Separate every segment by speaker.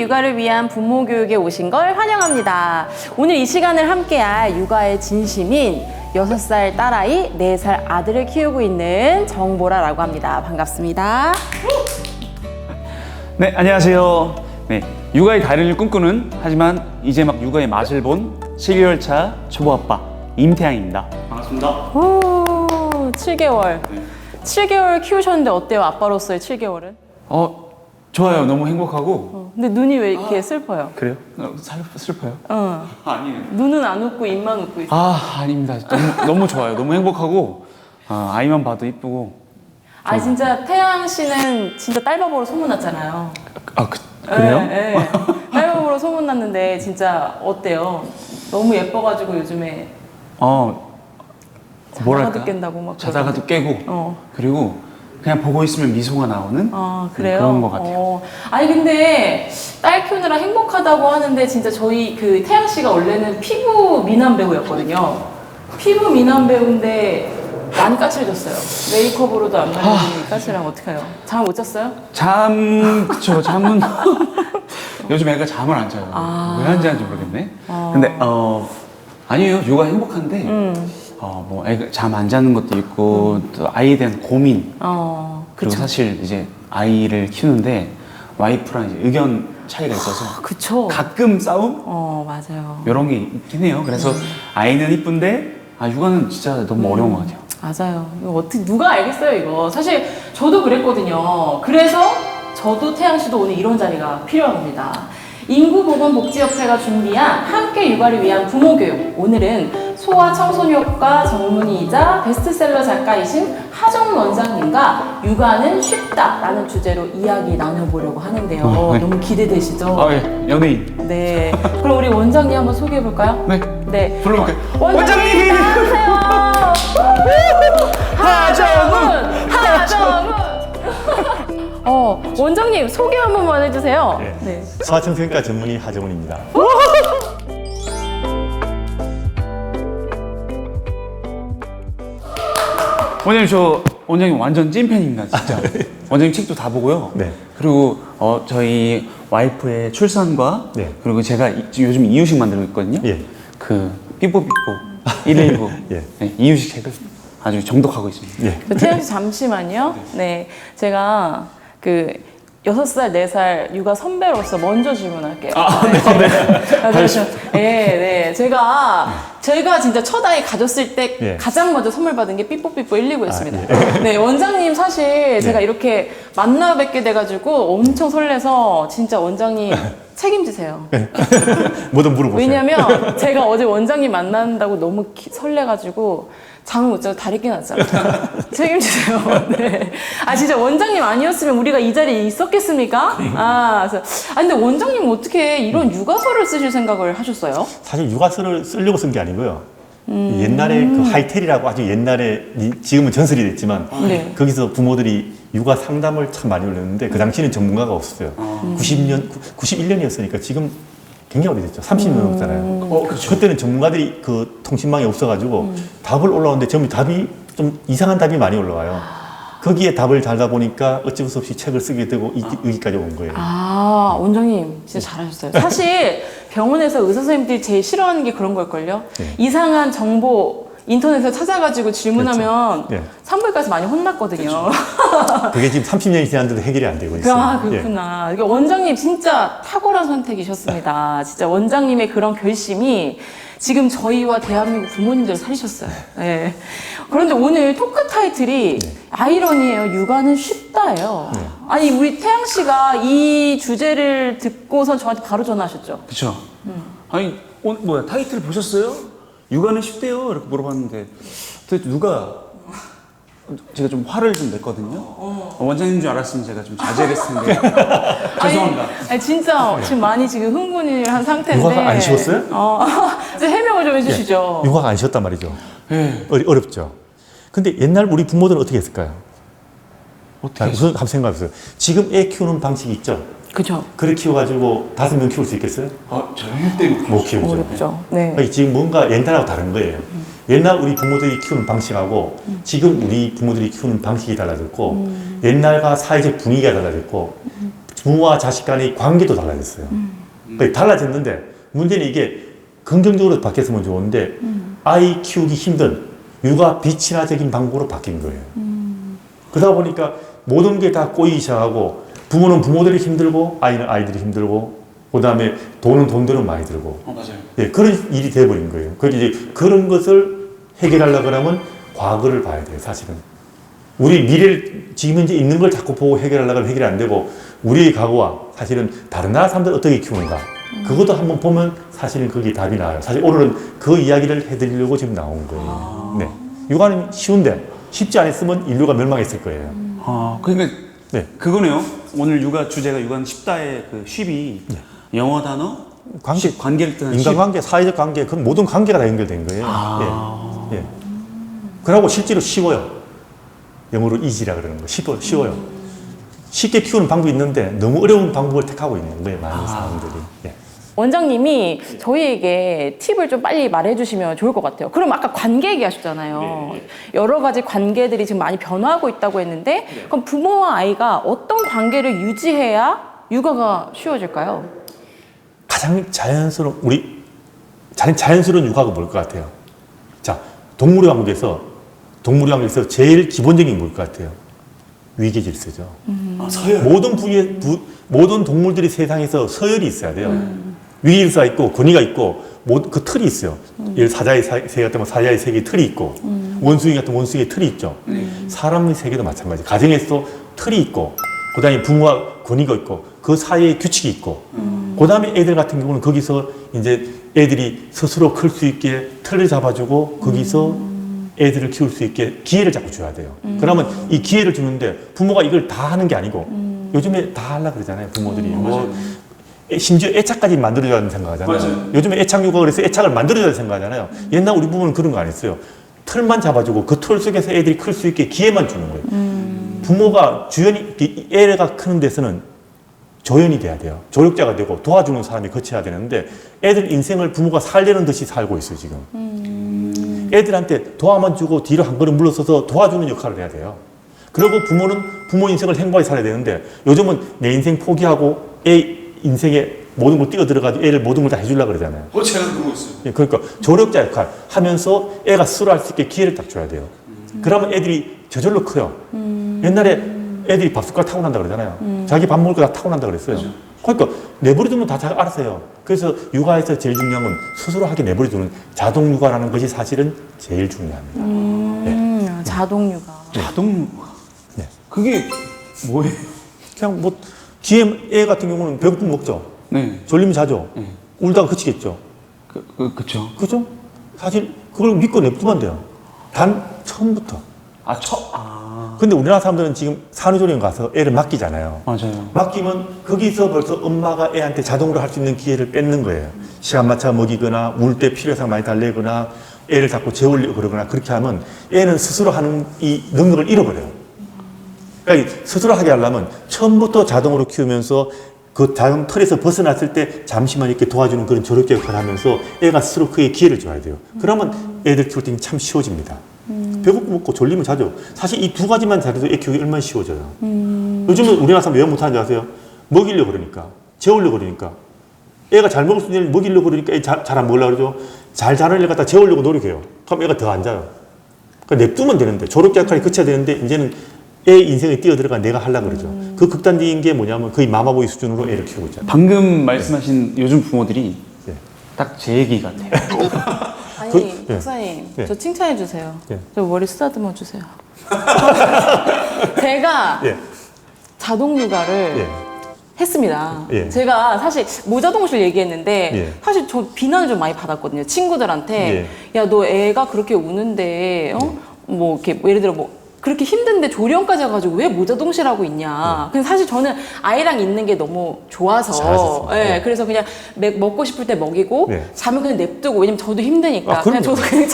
Speaker 1: 육아를 위한 부모 교육에 오신 걸 환영합니다. 오늘 이 시간을 함께할 육아의 진심인 6살 딸아이, 4살 아들을 키우고 있는 정보라라고 합니다. 반갑습니다.
Speaker 2: 네, 안녕하세요. 네, 육아의 달인을 꿈꾸는 하지만 이제 막 육아의 맛을 본 7개월 차 초보 아빠 임태양입니다. 반갑습니다.
Speaker 1: 오, 7개월. 7개월 키우셨는데 어때요? 아빠로서의 7개월은?
Speaker 2: 좋아요. 너무 행복하고.
Speaker 1: 근데 눈이 왜 이렇게 슬퍼요?
Speaker 2: 그래요? 슬퍼요? 아니에요.
Speaker 1: 눈은 안 웃고 입만 웃고 있어요.
Speaker 2: 아닙니다. 너무 좋아요. 너무 행복하고 아이만 봐도 이쁘고.
Speaker 1: 진짜 태양 씨는 진짜 딸바보로 소문났잖아요.
Speaker 2: 그래요?
Speaker 1: 네, 네. 딸바보로 소문났는데 진짜 어때요? 너무 예뻐가지고 요즘에 자다가도 깬다고 막
Speaker 2: 자다가도 깨고 그리고 그냥 보고 있으면 미소가 나오는
Speaker 1: 그래요?
Speaker 2: 그런 것 같아요.
Speaker 1: 아니 근데 딸 키우느라 행복하다고 하는데 진짜 저희 그 태양 씨가 원래는 피부 미남 배우였거든요. 피부 미남 배우인데 많이 까칠해졌어요. 메이크업으로도 안 말리니 까칠하면 어떡해요? 잠 못 잤어요?
Speaker 2: 그쵸. 잠은 요즘 애가 잠을 안 자요. 왜 안 자는지 모르겠네. 근데 아니에요. 육아 행복한데 뭐 애가 잠 안 자는 것도 있고 또 아이에 대한 고민. 그리고
Speaker 1: 그쵸.
Speaker 2: 사실 이제 아이를 키우는데 와이프랑 이제 의견 차이가 있어서
Speaker 1: 그쵸.
Speaker 2: 가끔 싸움
Speaker 1: 맞아요.
Speaker 2: 이런 게 있긴 해요. 그래서 아이는 이쁜데 육아는 진짜 너무 어려운 것 같아요.
Speaker 1: 맞아요. 이거 어떻게 누가 알겠어요 이거. 사실 저도 그랬거든요. 그래서 저도 태양 씨도 오늘 이런 자리가 필요합니다. 인구보건복지협회가 준비한 함께 육아를 위한 부모교육. 오늘은 소아청소년과 전문의이자 베스트셀러 작가이신 하정훈 원장님과 육아는 쉽다라는 주제로 이야기 나눠보려고 하는데요.
Speaker 2: 네.
Speaker 1: 너무 기대되시죠?
Speaker 2: 예. 연예인.
Speaker 1: 네. 그럼 우리 원장님 한번 소개해볼까요?
Speaker 2: 네.
Speaker 1: 네.
Speaker 2: 불러볼게요.
Speaker 1: 원장님 나와주세요. 하정훈. 원장님 소개 한 번만 해주세요.
Speaker 3: 네. 소아청소년과 전문의 하정훈입니다.
Speaker 2: 원장님 완전 찐팬입니다, 진짜. 원장님 책도 다 보고요.
Speaker 3: 네.
Speaker 2: 그리고 저희 와이프의 출산과
Speaker 3: 네.
Speaker 2: 그리고 제가 요즘 이유식 만들고 있거든요.
Speaker 3: 예.
Speaker 2: 그 삐뽀삐뽀 119
Speaker 3: 예.
Speaker 2: 네, 이유식 책을 아주 정독하고 있습니다.
Speaker 3: 예.
Speaker 1: 태양 씨 잠시만요. 네, 제가 그 6살, 4살 육아 선배로서 먼저 질문할게요. 네. 제가 진짜 첫 아이 가졌을 때
Speaker 3: 예.
Speaker 1: 가장 먼저 선물 받은 게 삐뽀삐뽀 119였습니다. 네, 원장님 사실 제가 이렇게 만나 뵙게 돼가지고 엄청 설레서 진짜 원장님 책임지세요.
Speaker 3: 뭐든 물어보세요.
Speaker 1: 왜냐면 제가 어제 원장님 만난다고 너무 설레가지고 잠을 못 자고 다리 깨났잖아요. 책임지세요. 네. 진짜 원장님 아니었으면 우리가 이 자리에 있었겠습니까? 그래서 근데 원장님은 어떻게 이런 육아서를 쓰실 생각을 하셨어요?
Speaker 3: 사실 육아서를 쓰려고 쓴 게 아니고요. 옛날에 그 하이텔이라고 아주 옛날에 지금은 전설이 됐지만
Speaker 1: 네.
Speaker 3: 거기서 부모들이 육아 상담을 참 많이 올렸는데 그 당시에는 전문가가 없었어요. 91년이었으니까 지금 굉장히 오래됐죠. 30년 넘었잖아요.
Speaker 2: 그렇죠.
Speaker 3: 그때는 전문가들이 그 통신망에 없어가지고 답을 올라오는데 전부 답이 좀 이상한 답이 많이 올라와요. 거기에 답을 달다 보니까 어쩔 수 없이 책을 쓰게 되고 여기까지 온 거예요.
Speaker 1: 원장님 진짜 잘하셨어요. 사실 병원에서 의사 선생님들이 제일 싫어하는 게 그런 걸걸요.
Speaker 3: 네.
Speaker 1: 이상한 정보 인터넷에 찾아가지고 질문하면
Speaker 3: 그렇죠. 네.
Speaker 1: 산부인과에서 많이 혼났거든요.
Speaker 3: 그게 지금 30년이 지났는데도 해결이 안 되고 있어요.
Speaker 1: 그렇구나. 그러니까 원장님 진짜 탁월한 선택이셨습니다. 진짜 원장님의 그런 결심이 지금 저희와 대한민국 부모님들 살리셨어요. 네. 그런데 오늘 토크 타이틀이 아이러니예요. 육아는 쉽다예요. 아니 우리 태양 씨가 이 주제를 듣고서 저한테 바로 전화하셨죠.
Speaker 2: 그쵸. 아니, 타이틀 보셨어요? 육아는 쉽대요. 이렇게 물어봤는데 도대체 누가 제가 좀 화를 좀 냈거든요. 원장님인 줄 알았으면 제가 좀 자제를 했을 텐데. 죄송합니다.
Speaker 1: 진짜 지금 많이 지금 흥분을 한 상태인데.
Speaker 3: 육아가 안 쉬웠어요?
Speaker 1: 이제 해명을 좀 해주시죠.
Speaker 3: 육아가 안 쉬웠단 말이죠.
Speaker 2: 네.
Speaker 3: 어렵죠. 근데 옛날 우리 부모들은 어떻게 했을까요?
Speaker 2: 어떻게
Speaker 3: 우선 한번 생각해보세요. 지금 애 키우는 방식이 있죠?
Speaker 1: 그죠.
Speaker 3: 그래 키워가지고 5명 키울 수 있겠어요?
Speaker 2: 절대
Speaker 3: 못 키우죠.
Speaker 1: 어렵죠. 네.
Speaker 3: 아니, 지금 뭔가 옛날하고 다른 거예요. 옛날 우리 부모들이 키우는 방식하고 지금 우리 부모들이 키우는 방식이 달라졌고 옛날과 사회적 분위기가 달라졌고 부모와 자식 간의 관계도 달라졌어요. 달라졌는데 문제는 이게 긍정적으로 바뀌었으면 좋은데 아이 키우기 힘든 육아 비친화적인 방법으로 바뀐 거예요. 그러다 보니까 모든 게 다 꼬이기 시작하고 부모는 부모들이 힘들고 아이는 아이들이 힘들고 그다음에 돈은 돈들은 많이 들고
Speaker 2: 맞아요.
Speaker 3: 예, 그런 일이 돼버린 거예요. 그래서 이제 그런 것을 해결하려고 하면 과거를 봐야 돼요, 사실은. 우리 미래를 지금 현재 있는 걸 자꾸 보고 해결하려고 하면 해결이 안 되고 우리의 과거와 사실은 다른 나라 사람들 어떻게 키우는가 그것도 한번 보면 사실은 그게 답이 나와요. 사실 오늘은 그 이야기를 해드리려고 지금 나온 거예요. 네. 육아는 쉬운데 쉽지 않았으면 인류가 멸망했을 거예요.
Speaker 2: 그러니까
Speaker 3: 네.
Speaker 2: 그거네요. 오늘 육아 주제가 육아는 쉽다의 그 쉽이 영어 단어 관계를 뜻하는
Speaker 3: 인간관계, 사회적 관계, 그 모든 관계가 다 연결된 거예요. 예. 예. 그러고 실제로 쉬워요. 영어로 easy라 그러는 거. 쉬워요. 쉽게 키우는 방법이 있는데 너무 어려운 방법을 택하고 있는 거예요, 많은 사람들이. 예.
Speaker 1: 원장님이 저희에게 팁을 좀 빨리 말해주시면 좋을 것 같아요. 그럼 아까 관계 얘기하셨잖아요. 여러 가지 관계들이 지금 많이 변화하고 있다고 했는데 그럼 부모와 아이가 어떤 관계를 유지해야 육아가 쉬워질까요?
Speaker 3: 가장 자연스러운 육아가 뭘 것 같아요? 자, 동물의 왕국에서 제일 기본적인 게 뭘 것 같아요? 위계 질서죠.
Speaker 2: 서열.
Speaker 3: 모든 동물들이 세상에서 서열이 있어야 돼요. 위계 질서가 있고 권위가 있고 그 틀이 있어요. 예를 사자의 세계 같은 사자의 세계에 틀이 있고 원숭이 같은 원숭이의 틀이 있죠. 사람의 세계도 마찬가지. 가정에서 틀이 있고 그다음에 부모와 권위가 있고 그 사이에 규칙이 있고 그다음에 애들 같은 경우는 거기서 이제 애들이 스스로 클 수 있게 틀을 잡아주고 거기서 애들을 키울 수 있게 기회를 자꾸 줘야 돼요. 그러면 이 기회를 주는데 부모가 이걸 다 하는 게 아니고 요즘에 다 하려고 그러잖아요. 부모들이 심지어 애착까지 만들어줘야 된다는 생각하잖아요.
Speaker 2: 맞아요.
Speaker 3: 요즘에 애착 육아 그래서 애착을 만들어줘야 된다는 생각하잖아요. 옛날 우리 부모는 그런 거 안 했어요. 틀만 잡아주고 그 틀 속에서 애들이 클 수 있게 기회만 주는 거예요. 부모가 애가 크는 데서는 조연이 돼야 돼요. 조력자가 되고 도와주는 사람이 거쳐야 되는데 애들 인생을 부모가 살려는 듯이 살고 있어요, 지금. 애들한테 도와만 주고 뒤로 한 걸음 물러서서 도와주는 역할을 해야 돼요. 그리고 부모는 부모 인생을 행복하게 살아야 되는데 요즘은 내 인생 포기하고 애 인생에 모든 걸 뛰어들어가지고 애를 모든 걸 다 해주려고 그러잖아요.
Speaker 2: 제가 그러고 있어요.
Speaker 3: 예, 그러니까 조력자 역할 하면서 애가 스스로 할 수 있게 기회를 딱 줘야 돼요. 그러면 애들이 저절로 커요. 옛날에 애들이 밥숟가락 타고 난다 그러잖아요. 자기 밥 먹을 거 다 타고 난다 그랬어요. 그러니까 내버려두면 다 잘 알아서 해요. 그래서 육아에서 제일 중요한 건 스스로 하게 내버려두는 자동 육아라는 것이 사실은 제일 중요합니다.
Speaker 1: 자동 육아.
Speaker 2: 자동
Speaker 3: 네.
Speaker 2: 그게 뭐예요?
Speaker 3: 그냥 뭐 뒤에 애 같은 경우는 배고프면 먹죠.
Speaker 2: 네.
Speaker 3: 졸리면 자죠. 울다가 그치겠죠.
Speaker 2: 그쵸.
Speaker 3: 그죠? 사실 그걸 믿고 냅두면 돼요. 단 처음부터. 근데 우리나라 사람들은 지금 산후조리원 가서 애를 맡기잖아요.
Speaker 2: 맞아요.
Speaker 3: 맡기면 거기서 벌써 엄마가 애한테 자동으로 할 수 있는 기회를 뺏는 거예요. 시간 맞춰 먹이거나 울 때 필요상 많이 달래거나 애를 자꾸 재우려고 그러거나 그렇게 하면 애는 스스로 하는 이 능력을 잃어버려요. 그러니까 스스로 하게 하려면 처음부터 자동으로 키우면서 그 자동 틀에서 벗어났을 때 잠시만 이렇게 도와주는 그런 조력자 역할을 하면서 애가 스스로 그에 기회를 줘야 돼요. 그러면 애들 키울 때는 참 쉬워집니다. 배고프고 먹고 졸리면 자죠. 사실 이 두 가지만 잘해도 애 키우기 얼마나 쉬워져요. 요즘은 우리나라 사람 왜 못하는지 아세요? 먹이려고 그러니까. 재우려고 그러니까. 애가 잘 먹을 수 있는 애를 먹이려고 그러니까 애 잘 안 먹으려고 그러죠. 잘 자라는 애를 갖다 재우려고 노력해요. 그럼 애가 더 안 자요. 그러니까 냅두면 되는데 조력자 역할이 그쳐야 되는데 이제는 애 인생에 뛰어들어가 내가 하려고 그러죠. 그 극단적인 게 뭐냐면 거의 마마보이 수준으로 애를 키우고 있잖아요.
Speaker 2: 방금 말씀하신 요즘 부모들이
Speaker 3: 네.
Speaker 2: 딱 제 얘기 같아요.
Speaker 1: 아니,
Speaker 3: 네.
Speaker 1: 박사님,
Speaker 3: 네.
Speaker 1: 저 칭찬해 주세요.
Speaker 3: 네.
Speaker 1: 저 머리 쓰다듬어 주세요. 제가
Speaker 3: 예.
Speaker 1: 자동 육아를
Speaker 3: 예.
Speaker 1: 했습니다.
Speaker 3: 예.
Speaker 1: 제가 사실 모자동실 얘기했는데
Speaker 3: 예.
Speaker 1: 사실 저 비난을 좀 많이 받았거든요. 친구들한테 야, 너 애가 그렇게 우는데 뭐 이렇게 예를 들어 뭐 그렇게 힘든데 조령까지 해가지고 왜 모자동실하고 있냐. 근데 사실 저는 아이랑 있는 게 너무 좋아서
Speaker 3: 잘하셨어요.
Speaker 1: 예, 그래서 그냥 먹고 싶을 때 먹이고
Speaker 3: 네.
Speaker 1: 자면 그냥 냅두고 왜냐면 저도 힘드니까 그냥
Speaker 3: 그럼요.
Speaker 1: 저도 그냥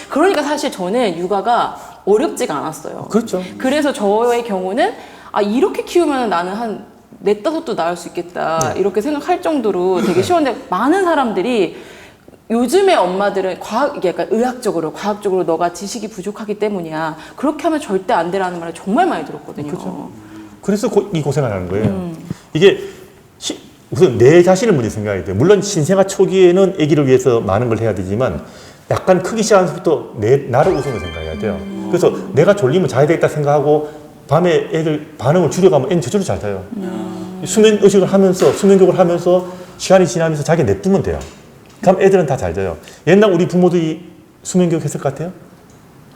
Speaker 1: 그러니까 사실 저는 육아가 어렵지가 않았어요.
Speaker 3: 그렇죠.
Speaker 1: 그래서 저의 경우는 아 이렇게 키우면 나는 한 넷다섯도 낳을 수 있겠다 이렇게 생각할 정도로 되게 쉬웠는데 많은 사람들이 요즘의 엄마들은 이게 약간 의학적으로 과학적으로 너가 지식이 부족하기 때문이야 그렇게 하면 절대 안 되라는 말을 정말 많이 들었거든요.
Speaker 3: 그렇죠. 그래서 이 고생을 하는 거예요. 이게 우선 내 자신을 먼저 생각해야 돼요. 물론 신생아 초기에는 아기를 위해서 많은 걸 해야 되지만 약간 크기 시작하면서부터 나를 우선으로 생각해야 돼요. 그래서 내가 졸리면 자야 되겠다 생각하고 밤에 애들 반응을 줄여가면 애는 저절로 잘 자요. 수면 의식을 하면서 수면 교육을 하면서 시간이 지나면서 자기 냅두면 돼요. 그럼 애들은 다 잘 자요. 옛날 우리 부모들이 수면 교육 했을 것 같아요?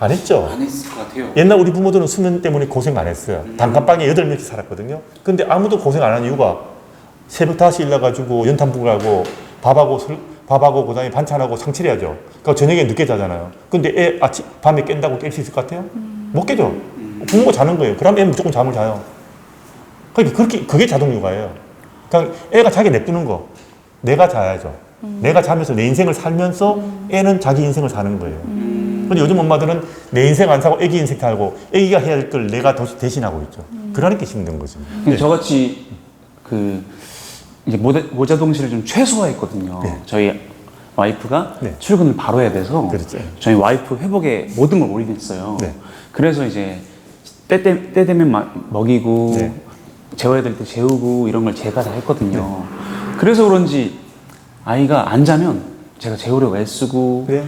Speaker 3: 안 했죠?
Speaker 2: 안 했을 것 같아요.
Speaker 3: 옛날 우리 부모들은 수면 때문에 고생 안 했어요. 단칸방에 8명씩 살았거든요. 근데 아무도 고생 안 한 이유가 새벽 5시 일어나가지고 연탄불 하고 밥하고 그다음에 반찬하고 상칠해야죠. 그러니까 저녁에 늦게 자잖아요. 근데 애 밤에 깬다고 깰 수 있을 것 같아요? 못 깨죠. 부모가 자는 거예요. 그럼 애는 무조건 잠을 자요. 그러니까 그게 자동 육아예요. 그러니까 애가 자기 냅두는 거. 내가 자야죠. 내가 자면서 내 인생을 살면서 애는 자기 인생을 사는 거예요. 근데 요즘 엄마들은 내 인생 안 사고 애기 인생 살고 애기가 해야 될 걸 내가 대신하고 있죠. 그러니까 힘든 거죠.
Speaker 2: 근데 저같이 이제 모자 동시를 좀 최소화했거든요.
Speaker 3: 네.
Speaker 2: 저희 와이프가
Speaker 3: 네.
Speaker 2: 출근을 바로 해야 돼서
Speaker 3: 그렇죠.
Speaker 2: 저희 와이프 회복에 모든 걸 올인했어요.
Speaker 3: 네.
Speaker 2: 그래서 이제 때 되면 먹이고
Speaker 3: 네.
Speaker 2: 재워야 될 때 재우고 이런 걸 제가 다 했거든요. 그래서 그런지 아이가 안 자면 제가 재우려고 애쓰고
Speaker 3: 네.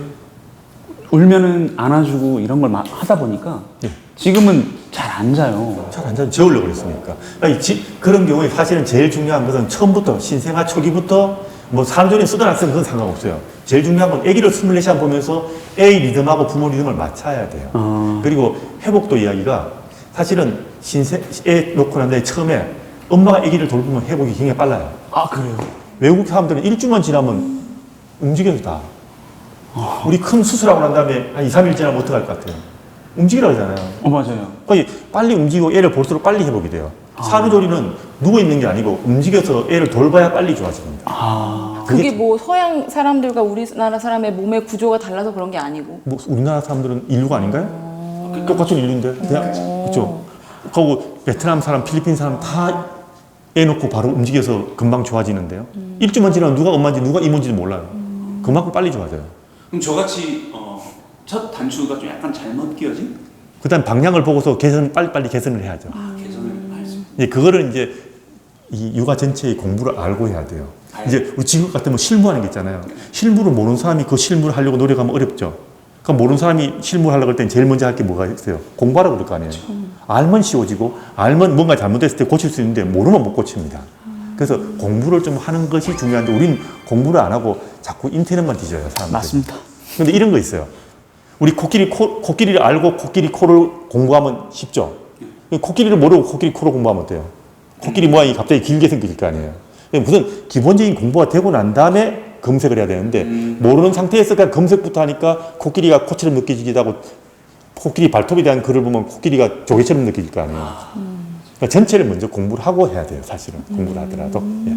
Speaker 2: 울면은 안아주고 이런 걸 하다 보니까
Speaker 3: 네.
Speaker 2: 지금은 잘 안 자요.
Speaker 3: 잘 안 자면 재우려고 그랬으니까. 그런 경우에 사실은 제일 중요한 것은 처음부터 신생아 초기부터 뭐 사람들이 쓰든 안 쓰든 그건 상관없어요. 제일 중요한 건 아기를 24시간 보면서 애 리듬하고 부모 리듬을 맞춰야 돼요. 그리고 회복도 이야기가 사실은 애 놓고 난 다음에 처음에 엄마가 아기를 돌보면 회복이 굉장히 빨라요.
Speaker 2: 아, 그래요?
Speaker 3: 외국 사람들은 일주만 지나면 움직여서 다. 우리 큰 수술하고 난 다음에 한 2, 3일 지나면 어떡할 것 같아요? 움직이라고 하잖아요.
Speaker 2: 맞아요.
Speaker 3: 그러니까 빨리 움직이고 애를 볼수록 빨리 회복이 돼요. 산후조리는 누워있는 게 아니고 움직여서 애를 돌봐야 빨리 좋아집니다.
Speaker 1: 그게 뭐 서양 사람들과 우리나라 사람의 몸의 구조가 달라서 그런 게 아니고.
Speaker 3: 뭐 우리나라 사람들은 인류가 아닌가요? 똑같은 인류인데 그냥 그렇죠. 그리고 베트남 사람, 필리핀 사람 다 애 놓고 바로 움직여서 금방 좋아지는데요. 일주만 지나면 누가 엄마인지 누가 이모인지도 몰라요. 그만큼 빨리 좋아져요.
Speaker 2: 그럼 저같이 첫 단추가 좀 약간 잘못 끼어진?
Speaker 3: 그다음 방향을 보고서 빨리 개선을 해야죠.
Speaker 2: 개선을 할 수.
Speaker 3: 이제 그거를 이제 이 육아 전체의 공부를 알고 해야 돼요. 이제 우리 지금 같으면 실무하는 게 있잖아요. 실무를 모르는 사람이 그 실무를 하려고 노력하면 어렵죠. 그럼 모르는 사람이 실무를 하려고 할 땐 제일 먼저 할 게 뭐가 있어요? 공부하라고 그럴 거 아니에요. 알면 쉬워지고 알면 뭔가 잘못됐을 때 고칠 수 있는데 모르면 못 고칩니다. 그래서 공부를 좀 하는 것이 중요한데 우린 공부를 안 하고 자꾸 인터넷만 뒤져요, 사람들.
Speaker 2: 맞습니다.
Speaker 3: 근데 이런 거 있어요. 우리 코끼리를 알고 코끼리 코를 공부하면 쉽죠. 코끼리를 모르고 코끼리 코를 공부하면 어때요? 코끼리 모양이 갑자기 길게 생길 거 아니에요. 무슨 기본적인 공부가 되고 난 다음에 검색을 해야 되는데 모르는 상태에서 그냥 검색부터 하니까 코끼리가 코처럼 느껴지기도 하고 코끼리 발톱에 대한 글을 보면 코끼리가 조개처럼 느껴질 거 아니에요. 그러니까 전체를 먼저 공부를 하고 해야 돼요, 사실은. 공부를 하더라도. 예.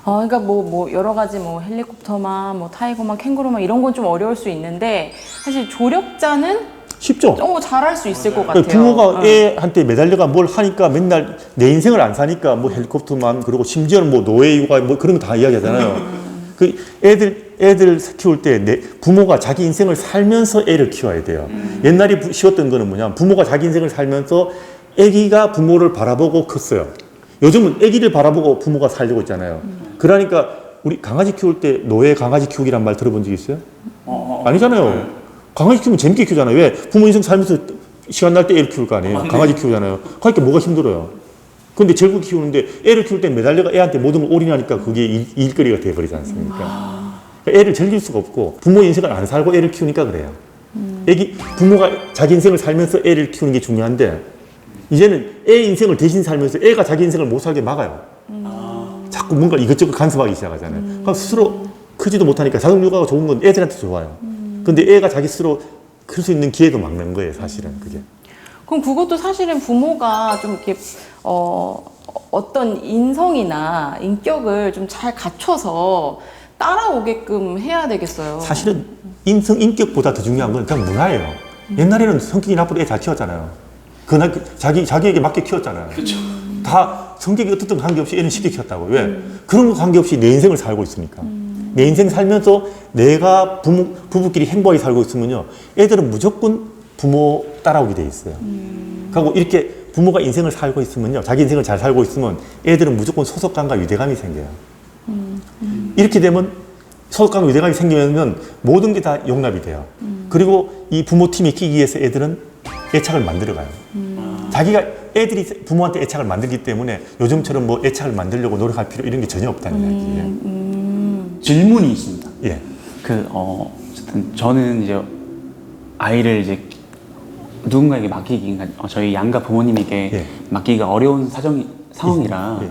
Speaker 1: 그러니까 뭐 여러 가지 뭐 헬리콥터만 뭐 타이거만 캥거루만 이런 건 좀 어려울 수 있는데 사실 조력자는
Speaker 3: 쉽죠?
Speaker 1: 잘할 수 있을 것 같아요.
Speaker 3: 부모가 애한테 매달려가 뭘 하니까 맨날 내 인생을 안 사니까 뭐 헬리콥터만 그리고 심지어는 뭐 노예 육아 뭐 그런 거 다 이야기하잖아요. 그 애들 키울 때 부모가 자기 인생을 살면서 애를 키워야 돼요. 옛날에 쉬웠던 거는 뭐냐면 부모가 자기 인생을 살면서 애기가 부모를 바라보고 컸어요. 요즘은 애기를 바라보고 부모가 살려고 있잖아요. 그러니까 우리 강아지 키울 때 노예 강아지 키우기란 말 들어본 적 있어요? 아니잖아요. 강아지 키우면 재밌게 키우잖아요. 왜? 부모 인생 살면서 시간 날 때 애를 키울 거 아니에요. 강아지 키우잖아요. 그러니까 뭐가 힘들어요. 근데 즐겁게 키우는데 애를 키울 때 매달려가 애한테 모든 걸 올인하니까 그게 일거리가 돼버리지 않습니까? 그러니까 애를 즐길 수가 없고 부모 인생을 안 살고 애를 키우니까 그래요. 부모가 자기 인생을 살면서 애를 키우는 게 중요한데 이제는 애 인생을 대신 살면서 애가 자기 인생을 못 살게 막아요. 자꾸 뭔가 이것저것 간섭하기 시작하잖아요. 그럼 스스로 크지도 못하니까 자동육아가 좋은 건 애들한테 좋아요. 근데 애가 자기 스스로 클 수 있는 기회도 막는 거예요, 사실은 그게.
Speaker 1: 그럼 그것도 사실은 부모가 좀 이렇게 어떤 인성이나 인격을 좀 잘 갖춰서 따라오게끔 해야 되겠어요.
Speaker 3: 사실은 인격보다 더 중요한 건 그냥 문화예요. 옛날에는 성격이 나쁘도 애 잘 키웠잖아요. 자기에게 맞게 키웠잖아요.
Speaker 2: 그렇죠.
Speaker 3: 다 성격이 어떻든 관계없이 애는 쉽게 키웠다고. 왜? 그런 거 관계없이 내 인생을 살고 있으니까. 내 인생 살면서 내가 부부끼리 행복하게 살고 있으면요. 애들은 무조건 부모 따라오게 돼 있어요. 그리고 이렇게 부모가 인생을 살고 있으면요, 자기 인생을 잘 살고 있으면 애들은 무조건 소속감과 유대감이 생겨요. 이렇게 되면 소속감과 유대감이 생기면 모든 게 다 용납이 돼요. 그리고 이 부모 팀이 끼기 위해서 애들은 애착을 만들어가요. 자기가 애들이 부모한테 애착을 만들기 때문에 요즘처럼 뭐 애착을 만들려고 노력할 필요 이런 게 전혀 없다는 이야기예요.
Speaker 2: 질문이 있습니다.
Speaker 3: 예.
Speaker 2: 어쨌든 저는 이제 아이를 이제 누군가에게 맡기기, 저희 양가 부모님에게
Speaker 3: 예.
Speaker 2: 맡기기가 어려운 상황이라
Speaker 3: 예.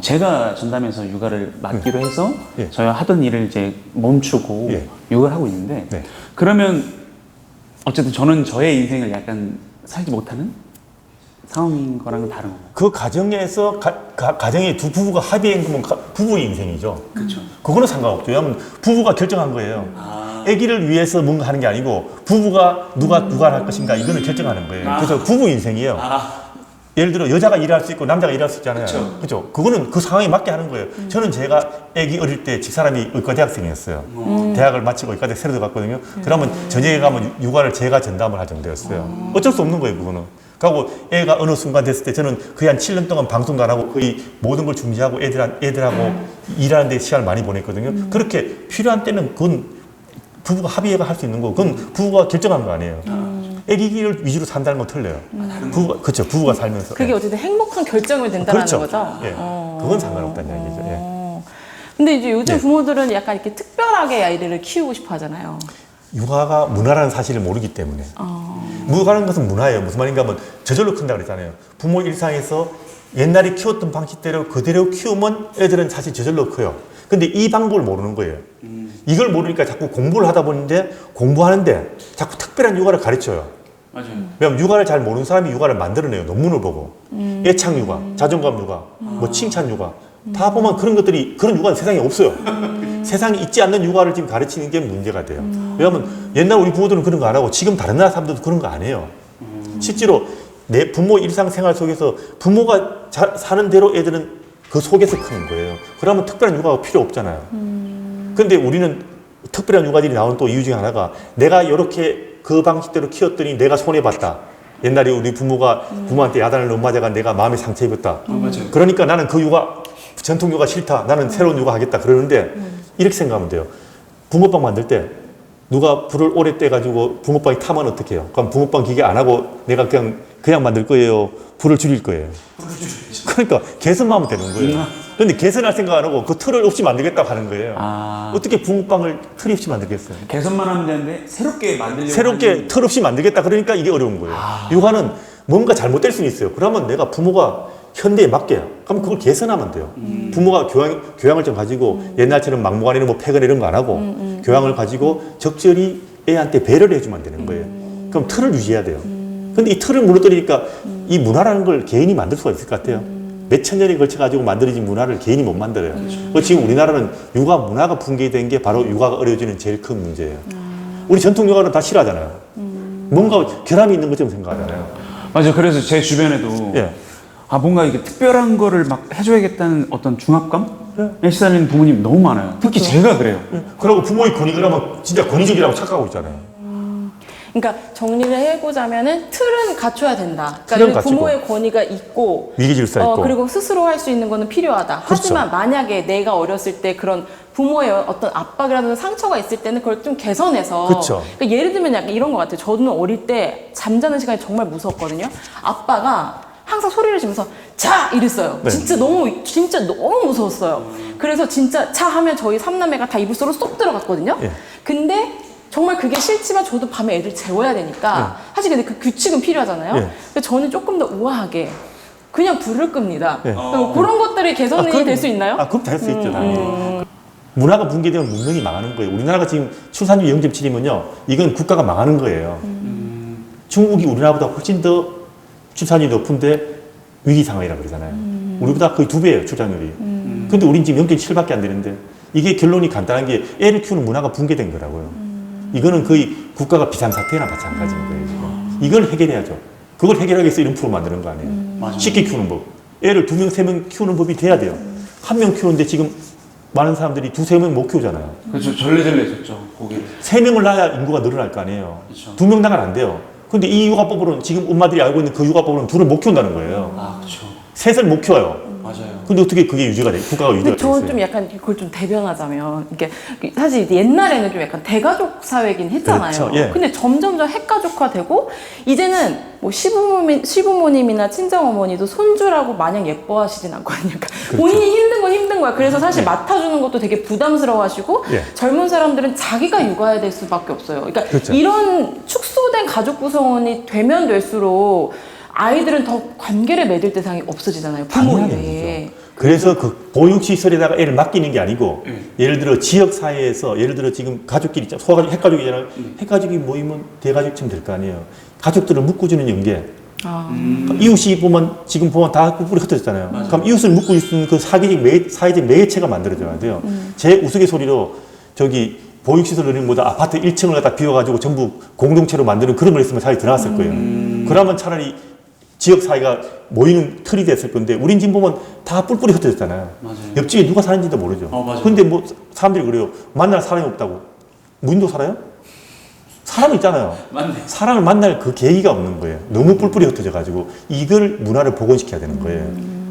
Speaker 2: 제가 전담해서 육아를 맡기로 해서
Speaker 3: 예.
Speaker 2: 저희가 하던 일을 이제 멈추고
Speaker 3: 예.
Speaker 2: 육아를 하고 있는데
Speaker 3: 네.
Speaker 2: 그러면 어쨌든 저는 저의 인생을 약간 살지 못하는 상황인 거랑은 다른 건가요?
Speaker 3: 그 가정에서 가정의 두 부부가 합의한 거면 부부의 인생이죠.
Speaker 2: 그렇죠.
Speaker 3: 그거는 상관없죠. 왜냐하면 부부가 결정한 거예요. 아기를 위해서 뭔가 하는 게 아니고 부부가 누가 할 것인가 이거는 결정하는 거예요. 그래서 부부 인생이에요. 예를 들어 여자가 일할 수 있고 남자가 일할 수 있잖아요. 그렇죠. 그거는 그 상황에 맞게 하는 거예요. 저는 제가 아기 어릴 때 집사람이 의과대학생이었어요. 대학을 마치고 의과대학 새로 들어갔거든요. 그러면 저녁에 가면 육아를 제가 전담을 할 정도였어요. 어쩔 수 없는 거예요, 그거는. 그리고 애가 어느 순간 됐을 때 저는 거의 한 7년 동안 방송도 안 하고 거의 모든 걸 준비하고 애들하고 일하는 데 시간을 많이 보냈거든요. 그렇게 필요한 때는 그건 부부가 합의해가 할 수 있는 거, 그건 부부가 결정한 거 아니에요. 애기를 위주로 산다는 건 틀려요. 부부가, 그렇죠. 부부가 살면서.
Speaker 1: 그게 어쨌든 행복한 결정이 된다는
Speaker 3: 그렇죠.
Speaker 1: 거죠.
Speaker 3: 예. 그건 상관없다는 얘기죠. 예.
Speaker 1: 근데 이제 요즘
Speaker 3: 네.
Speaker 1: 부모들은 약간 이렇게 특별하게 아이들을 키우고 싶어 하잖아요.
Speaker 3: 육아가 문화라는 사실을 모르기 때문에. 육아라는 것은 문화예요. 무슨 말인가 하면 저절로 큰다 그랬잖아요. 부모 일상에서 옛날에 키웠던 방식대로 그대로 키우면 애들은 사실 저절로 커요. 근데 이 방법을 모르는 거예요. 이걸 모르니까 자꾸 공부를 하다 보는데 공부하는데 자꾸 특별한 육아를 가르쳐요.
Speaker 2: 맞아요.
Speaker 3: 왜냐면 육아를 잘 모르는 사람이 육아를 만들어내요. 논문을 보고. 애착 육아, 자존감 육아, 뭐 칭찬 육아. 다 보면 그런 것들이, 그런 육아는 세상에 없어요. 세상에 있지 않는 육아를 지금 가르치는 게 문제가 돼요. 왜냐면 옛날 우리 부모들은 그런 거 안 하고 지금 다른 나라 사람들도 그런 거 안 해요. 실제로 내 부모 일상생활 속에서 부모가 사는 대로 애들은 그 속에서 크는 거예요. 그러면 특별한 육아가 필요 없잖아요. 근데 우리는 특별한 육아들이 나오는 또 이유 중에 하나가 내가 이렇게 그 방식대로 키웠더니 내가 손해봤다. 옛날에 우리 부모가 부모한테 야단을 너무 맞아가 내가 마음에 상처 입었다.
Speaker 2: 맞아요.
Speaker 3: 그러니까 나는 그 육아, 전통 육아 싫다. 나는 새로운 육아 하겠다. 그러는데 이렇게 생각하면 돼요. 붕어빵 만들 때 누가 불을 오래 떼가지고 붕어빵이 타면 어떻게 해요? 그럼 붕어빵 기계 안 하고 내가 그냥 만들 거예요. 불을 줄일 거예요. 그러니까 개선만 하면 되는 거예요. 그런데 개선할 생각 안 하고 그 틀을 없이 만들겠다고 하는 거예요. 어떻게 붕어빵을 틀이 없이 만들겠어요?
Speaker 2: 개선만 하면 되는데 새롭게 만들려고
Speaker 3: 새롭게 틀 없이 만들겠다 그러니까 이게 어려운 거예요. 육아는 뭔가 잘못될 수는 있어요. 그러면 내가 부모가 현대에 맞게 그럼 그걸 개선하면 돼요. 부모가 교양을 좀 가지고 옛날처럼 막무가내로 뭐 패거나 이런 거 안 하고 교양을 가지고 적절히 애한테 배려를 해주면 되는 거예요. 그럼 틀을 유지해야 돼요. 근데 이 틀을 무너뜨리니까 이 문화라는 걸 개인이 만들 수가 있을 것 같아요. 몇천 년에 걸쳐가지고 만들어진 문화를 개인이 못 만들어요. 지금 우리나라는 육아 문화가 붕괴된 게 바로 육아가 어려워지는 제일 큰 문제예요. 우리 전통 육아는 다 싫어하잖아요. 뭔가 결함이 있는 것처럼 생각하잖아요.
Speaker 2: 맞아요. 그래서 제 주변에도
Speaker 3: 예.
Speaker 2: 뭔가 이게 특별한 거를 막 해줘야겠다는 어떤 중압감에 시달리는 부모님 너무 많아요. 특히 제가 그래요.
Speaker 3: 그러고 부모의 권위를 하면 진짜 권위적이라고 착각하고 있잖아요.
Speaker 1: 그러니까 정리를 해보자면은 틀은 갖춰야 된다.
Speaker 3: 틀은
Speaker 1: 그러니까
Speaker 3: 갖추고.
Speaker 1: 부모의 권위가 있고
Speaker 3: 위기질서 있고.
Speaker 1: 그리고 스스로 할 수 있는 거는 필요하다.
Speaker 3: 그렇죠.
Speaker 1: 하지만 만약에 내가 어렸을 때 그런 부모의 어떤 압박이라든가 상처가 있을 때는 그걸 좀 개선해서.
Speaker 3: 그렇죠.
Speaker 1: 그러니까 예를 들면 약간 이런 것 같아요. 저는 어릴 때 잠자는 시간이 정말 무서웠거든요. 아빠가 항상 소리를 지면서 자 이랬어요.
Speaker 3: 네.
Speaker 1: 진짜 너무 무서웠어요. 그래서 진짜 자 하면 저희 삼남매가 다 이불 속으로 쏙 들어갔거든요.
Speaker 3: 예.
Speaker 1: 근데 정말 그게 싫지만 저도 밤에 애들 재워야 되니까 사실 근데 그 규칙은 필요하잖아요.
Speaker 3: 예.
Speaker 1: 근데 저는 조금 더 우아하게 그냥 불을 끕니다.
Speaker 3: 예.
Speaker 1: 그런 것들이 개선이 될 수 있나요?
Speaker 3: 그럼 될 수 있죠. 당연히. 문화가 붕괴되면 문명이 망하는 거예요. 우리나라가 지금 출산율 0.7이면요. 이건 국가가 망하는 거예요. 중국이 우리나라보다 훨씬 더 출산율이 높은데 위기 상황이라고 그러잖아요. 우리보다 거의 2배예요, 출산율이. 근데 우린 지금 0.7밖에 안 되는데 이게 결론이 간단한 게 애를 키우는 문화가 붕괴된 거라고요. 이거는 거의 국가가 비상사태나 마찬가지인 거예요. 지금. 이걸 해결해야죠. 그걸 해결하기 위해서 이런 프로 만드는 거 아니에요. 쉽게 키우는 법. 애를 2명, 3명 키우는 법이 돼야 돼요. 1명 키우는데 지금 많은 사람들이 2, 3명 못 키우잖아요.
Speaker 2: 그렇죠. 절레절레 줬죠, 고기를.
Speaker 3: 3명을 낳아야 인구가 늘어날 거 아니에요.
Speaker 2: 그렇죠.
Speaker 3: 2명 나가면 안 돼요. 근데 이 육아법으로는 지금 엄마들이 알고 있는 그 육아법으로는 둘을 못 키운다는 거예요.
Speaker 2: 아, 그렇죠.
Speaker 3: 셋을 못 키워요.
Speaker 2: 맞아요.
Speaker 3: 근데 어떻게 그게 유지가 돼? 국가가 유지가
Speaker 1: 근데 저는
Speaker 3: 되겠어요?
Speaker 1: 좀 약간 그걸 좀 대변하자면, 이게 사실 이제 옛날에는 좀 약간 대가족 사회긴 했잖아요.
Speaker 3: 그렇죠, 예.
Speaker 1: 근데 점점점 핵가족화되고, 이제는 뭐 시부모님이나 친정어머니도 손주라고 마냥 예뻐하시진 않거든요. 그러니까
Speaker 3: 그렇죠.
Speaker 1: 본인이 힘든 건 힘든 거야. 그래서 사실
Speaker 3: 예.
Speaker 1: 맡아주는 것도 되게 부담스러워하시고,
Speaker 3: 예.
Speaker 1: 젊은 사람들은 자기가 육아해야 될 수밖에 없어요. 그러니까
Speaker 3: 그렇죠.
Speaker 1: 이런 축소된 가족 구성원이 되면 될수록 아이들은 더 관계를 맺을 대상이 없어지잖아요. 부모
Speaker 3: 당연한
Speaker 1: 외에.
Speaker 3: 얘기죠. 그래서 그 보육시설에다가 애를 맡기는 게 아니고 예를 들어 지역사회에서 예를 들어 지금 가족끼리 소가족, 핵가족이잖아요. 핵가족이 모이면 대가족쯤 될 거 아니에요. 가족들을 묶어주는 연계.
Speaker 1: 아.
Speaker 3: 이웃이 보면 지금 보면 다 뿔뿔이 흩어졌잖아요.
Speaker 2: 맞아요.
Speaker 3: 그럼 이웃을 묶고 있는 그 사회적 매개체가 만들어져야 돼요. 제 우스갯소리로 저기 보육시설 은행보다 아파트 1층을 갖다 비워가지고 전부 공동체로 만드는 그런 걸 했으면 잘 들어갔을 거예요. 그러면 차라리 지역 사회가 모이는 틀이 됐을 건데 우린 지금 보면 다 뿔뿔이 흩어졌잖아요.
Speaker 2: 맞아요.
Speaker 3: 옆집에 누가 사는지도 모르죠.
Speaker 2: 맞아요.
Speaker 3: 근데 뭐 사람들이 그래요. 만날 사람이 없다고. 무인도 살아요? 사람이 있잖아요.
Speaker 2: 맞네.
Speaker 3: 사람을 만날 그 계기가 없는 거예요. 너무 뿔뿔이 흩어져가지고 이걸 문화를 복원시켜야 되는 거예요.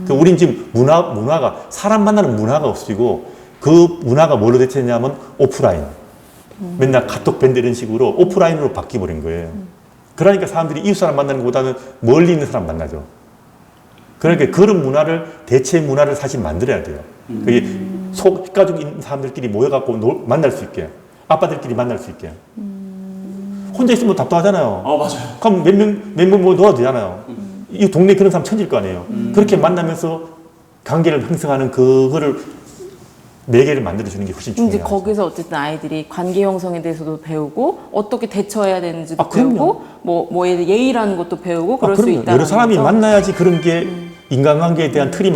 Speaker 3: 그러니까 우린 지금 문화가 사람 만나는 문화가 없어지고 그 문화가 뭘로 대체했냐면 오프라인. 맨날 카톡 밴드 이런 식으로 오프라인으로 바뀌어버린 거예요. 그러니까 사람들이 이웃 사람 만나는 것보다는 멀리 있는 사람 만나죠. 그러니까 그런 문화를 대체 문화를 사실 만들어야 돼요. 그게 속가족 있는 사람들끼리 모여갖고 만날 수 있게 아빠들끼리 만날 수 있게. 혼자 있으면 답답하잖아요.
Speaker 2: 맞아요.
Speaker 3: 그럼 몇 명 뭐 도와도 되잖아요. 이 동네에 그런 사람 천질 거 아니에요. 그렇게 만나면서 관계를 형성하는 그거를 매개를 만들어주는 게 훨씬
Speaker 1: 이제
Speaker 3: 중요해요.
Speaker 1: 거기서 어쨌든 아이들이 관계 형성에 대해서도 배우고 어떻게 대처해야 되는지도
Speaker 3: 그럼요.
Speaker 1: 배우고 뭐 예의라는 것도 배우고 그럴 수
Speaker 3: 그럼요.
Speaker 1: 있다.
Speaker 3: 여러 사람이 만나야지 그런 게 인간관계에 대한 틀이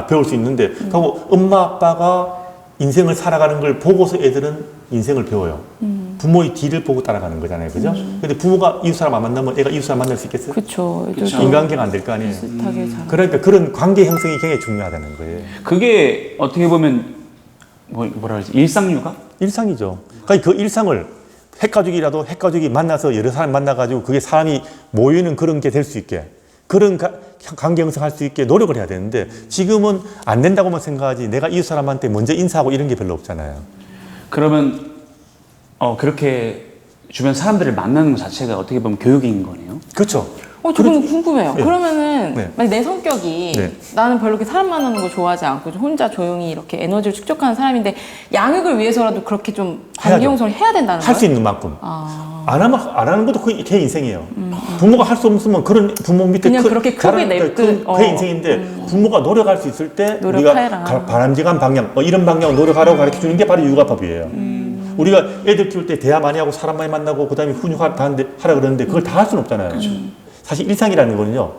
Speaker 3: 배울 수 있는데 그리고 엄마 아빠가 인생을 살아가는 걸 보고서 애들은 인생을 배워요. 부모의 뒤를 보고 따라가는 거잖아요. 그죠? 근데 부모가 이웃 사람 안 만나면 애가 이웃 사람 만날 수 있겠어요?
Speaker 1: 그렇죠.
Speaker 2: 그쵸.
Speaker 3: 인간관계가 안 될 거 아니에요.
Speaker 1: 비슷하게 잘.
Speaker 3: 그러니까 그런 관계 형성이 굉장히 중요하다는 거예요.
Speaker 2: 그게 어떻게 보면 뭐라 그러지? 일상육아?
Speaker 3: 일상이죠. 그러니까 그 일상을 핵가족이라도 핵가족이 만나서 여러 사람 만나가지고 그게 사람이 모이는 그런 게 될 수 있게 그런 관계 형성할 수 있게 노력을 해야 되는데 지금은 안 된다고만 생각하지 내가 이웃 사람한테 먼저 인사하고 이런 게 별로 없잖아요.
Speaker 2: 그러면 그렇게 주변 사람들을 만나는 것 자체가 어떻게 보면 교육인 거네요.
Speaker 3: 그렇죠.
Speaker 1: 저 그럼 궁금해요.
Speaker 3: 네.
Speaker 1: 그러면은
Speaker 3: 네.
Speaker 1: 만약 내 성격이
Speaker 3: 네.
Speaker 1: 나는 별로 이렇게 사람 만나는 거 좋아하지 않고 좀 혼자 조용히 이렇게 에너지를 축적하는 사람인데 양육을 위해서라도 그렇게 좀 관계
Speaker 3: 해야죠.
Speaker 1: 형성을 해야 된다는 거예요?
Speaker 3: 할 수 있는 만큼.
Speaker 1: 아.
Speaker 3: 안 하는 것도 걔 인생이에요. 부모가 할 수 없으면 그런 부모 밑에
Speaker 1: 그냥 그렇게 크게 냅둔,
Speaker 3: 그게 인생인데 부모가 노력할 수 있을 때
Speaker 1: 노력해라.
Speaker 3: 우리가 바람직한 방향, 이런 방향으로 노력하라고 가르쳐 주는 게 바로 육아법이에요. 우리가 애들 키울 때 대화 많이 하고 사람 많이 만나고 그다음에 훈육하라 그러는데 그걸 다 할 수는 없잖아요. 사실 일상이라는 거는요.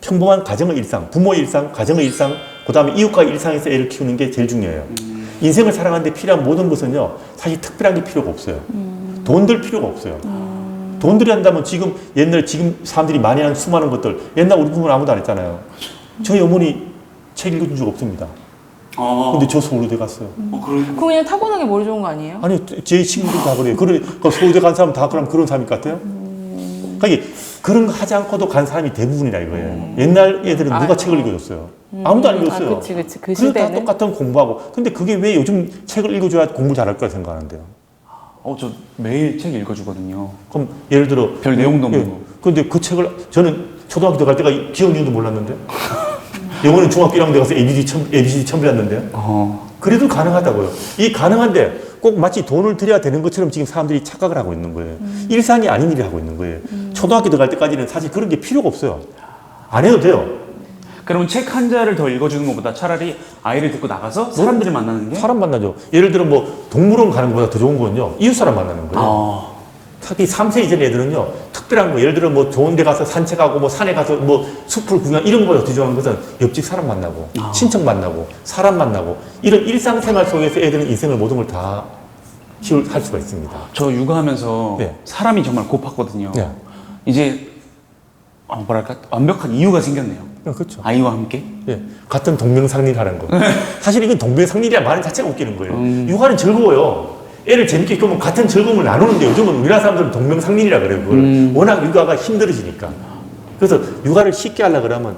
Speaker 3: 평범한 가정의 일상, 부모의 일상, 가정의 일상, 그다음에 이웃과의 일상에서 애를 키우는 게 제일 중요해요. 인생을 살아가는데 필요한 모든 것은요. 사실 특별한 게 필요가 없어요. 돈 들 필요가 없어요. 돈 들이 한다면 지금 사람들이 많이 하는 수많은 것들 옛날 우리 부모는 아무도 안 했잖아요. 저희 어머니 책 읽어준 적 없습니다. 근데 저 서울대 갔어요.
Speaker 1: 그거 그냥 타고나게 머리 좋은 거 아니에요?
Speaker 3: 아니 제 친구들 다 그래요. 그 서울대 간 사람 다 그럼 그런 사람일 것 같아요? 그러니까 그런 거 하지 않고도 간 사람이 대부분이라 이거예요. 옛날 애들은 누가 책을 읽어줬어요? 아무도 안 읽었어요.
Speaker 1: 그치. 그
Speaker 3: 그래서 다
Speaker 1: 시대는.
Speaker 3: 똑같은 공부하고. 근데 그게 왜 요즘 책을 읽어줘야 공부 잘할 거라 생각하는데요?
Speaker 2: 저 매일 책 읽어주거든요.
Speaker 3: 그럼 예를 들어
Speaker 2: 별 내용도 없는 거.
Speaker 3: 근데 그 책을 저는 초등학교 들어갈 때가 기억 이유도 몰랐는데 영어는 중학교 1학년 가서 ABCD 처음 배웠는데요. 그래도 가능하다고요. 이 가능한데 꼭 마치 돈을 들여야 되는 것처럼 지금 사람들이 착각을 하고 있는 거예요. 일상이 아닌 일을 하고 있는 거예요. 초등학교 들어갈 때까지는 사실 그런 게 필요가 없어요. 안 해도 돼요.
Speaker 2: 그러면 책 한 자를 더 읽어주는 것보다 차라리 아이를 데리고 나가서 사람들을 만나는 게?
Speaker 3: 사람 만나죠. 예를 들어 뭐 동물원 가는 것보다 더 좋은 거는요. 이웃 사람 만나는 거예요. 특히 3세 이전 애들은요. 특별한 거 예를 들어 뭐 좋은 데 가서 산책하고 뭐 산에 가서 뭐 숲을 구경 이런 거보다 더 좋아하는 것은 옆집 사람 만나고 친척 만나고 사람 만나고 이런 일상생활 속에서 애들은 인생을 모든 걸 다 할 수가 있습니다.
Speaker 2: 저 육아하면서
Speaker 3: 네.
Speaker 2: 사람이 정말 고팠거든요.
Speaker 3: 네.
Speaker 2: 이제 뭐랄까 완벽한 이유가 생겼네요.
Speaker 3: 그렇죠.
Speaker 2: 아이와 함께.
Speaker 3: 예, 같은 동명상리라는 거. 사실 이건 동명상리라는 말 자체가 웃기는 거예요. 육아는 즐거워요. 애를 재밌게 키우면 같은 즐거움을 나누는데 요즘은 우리나라 사람들은 동명상린이라 그래요. 그걸. 워낙 육아가 힘들어지니까. 그래서 육아를 쉽게 하려고 그러면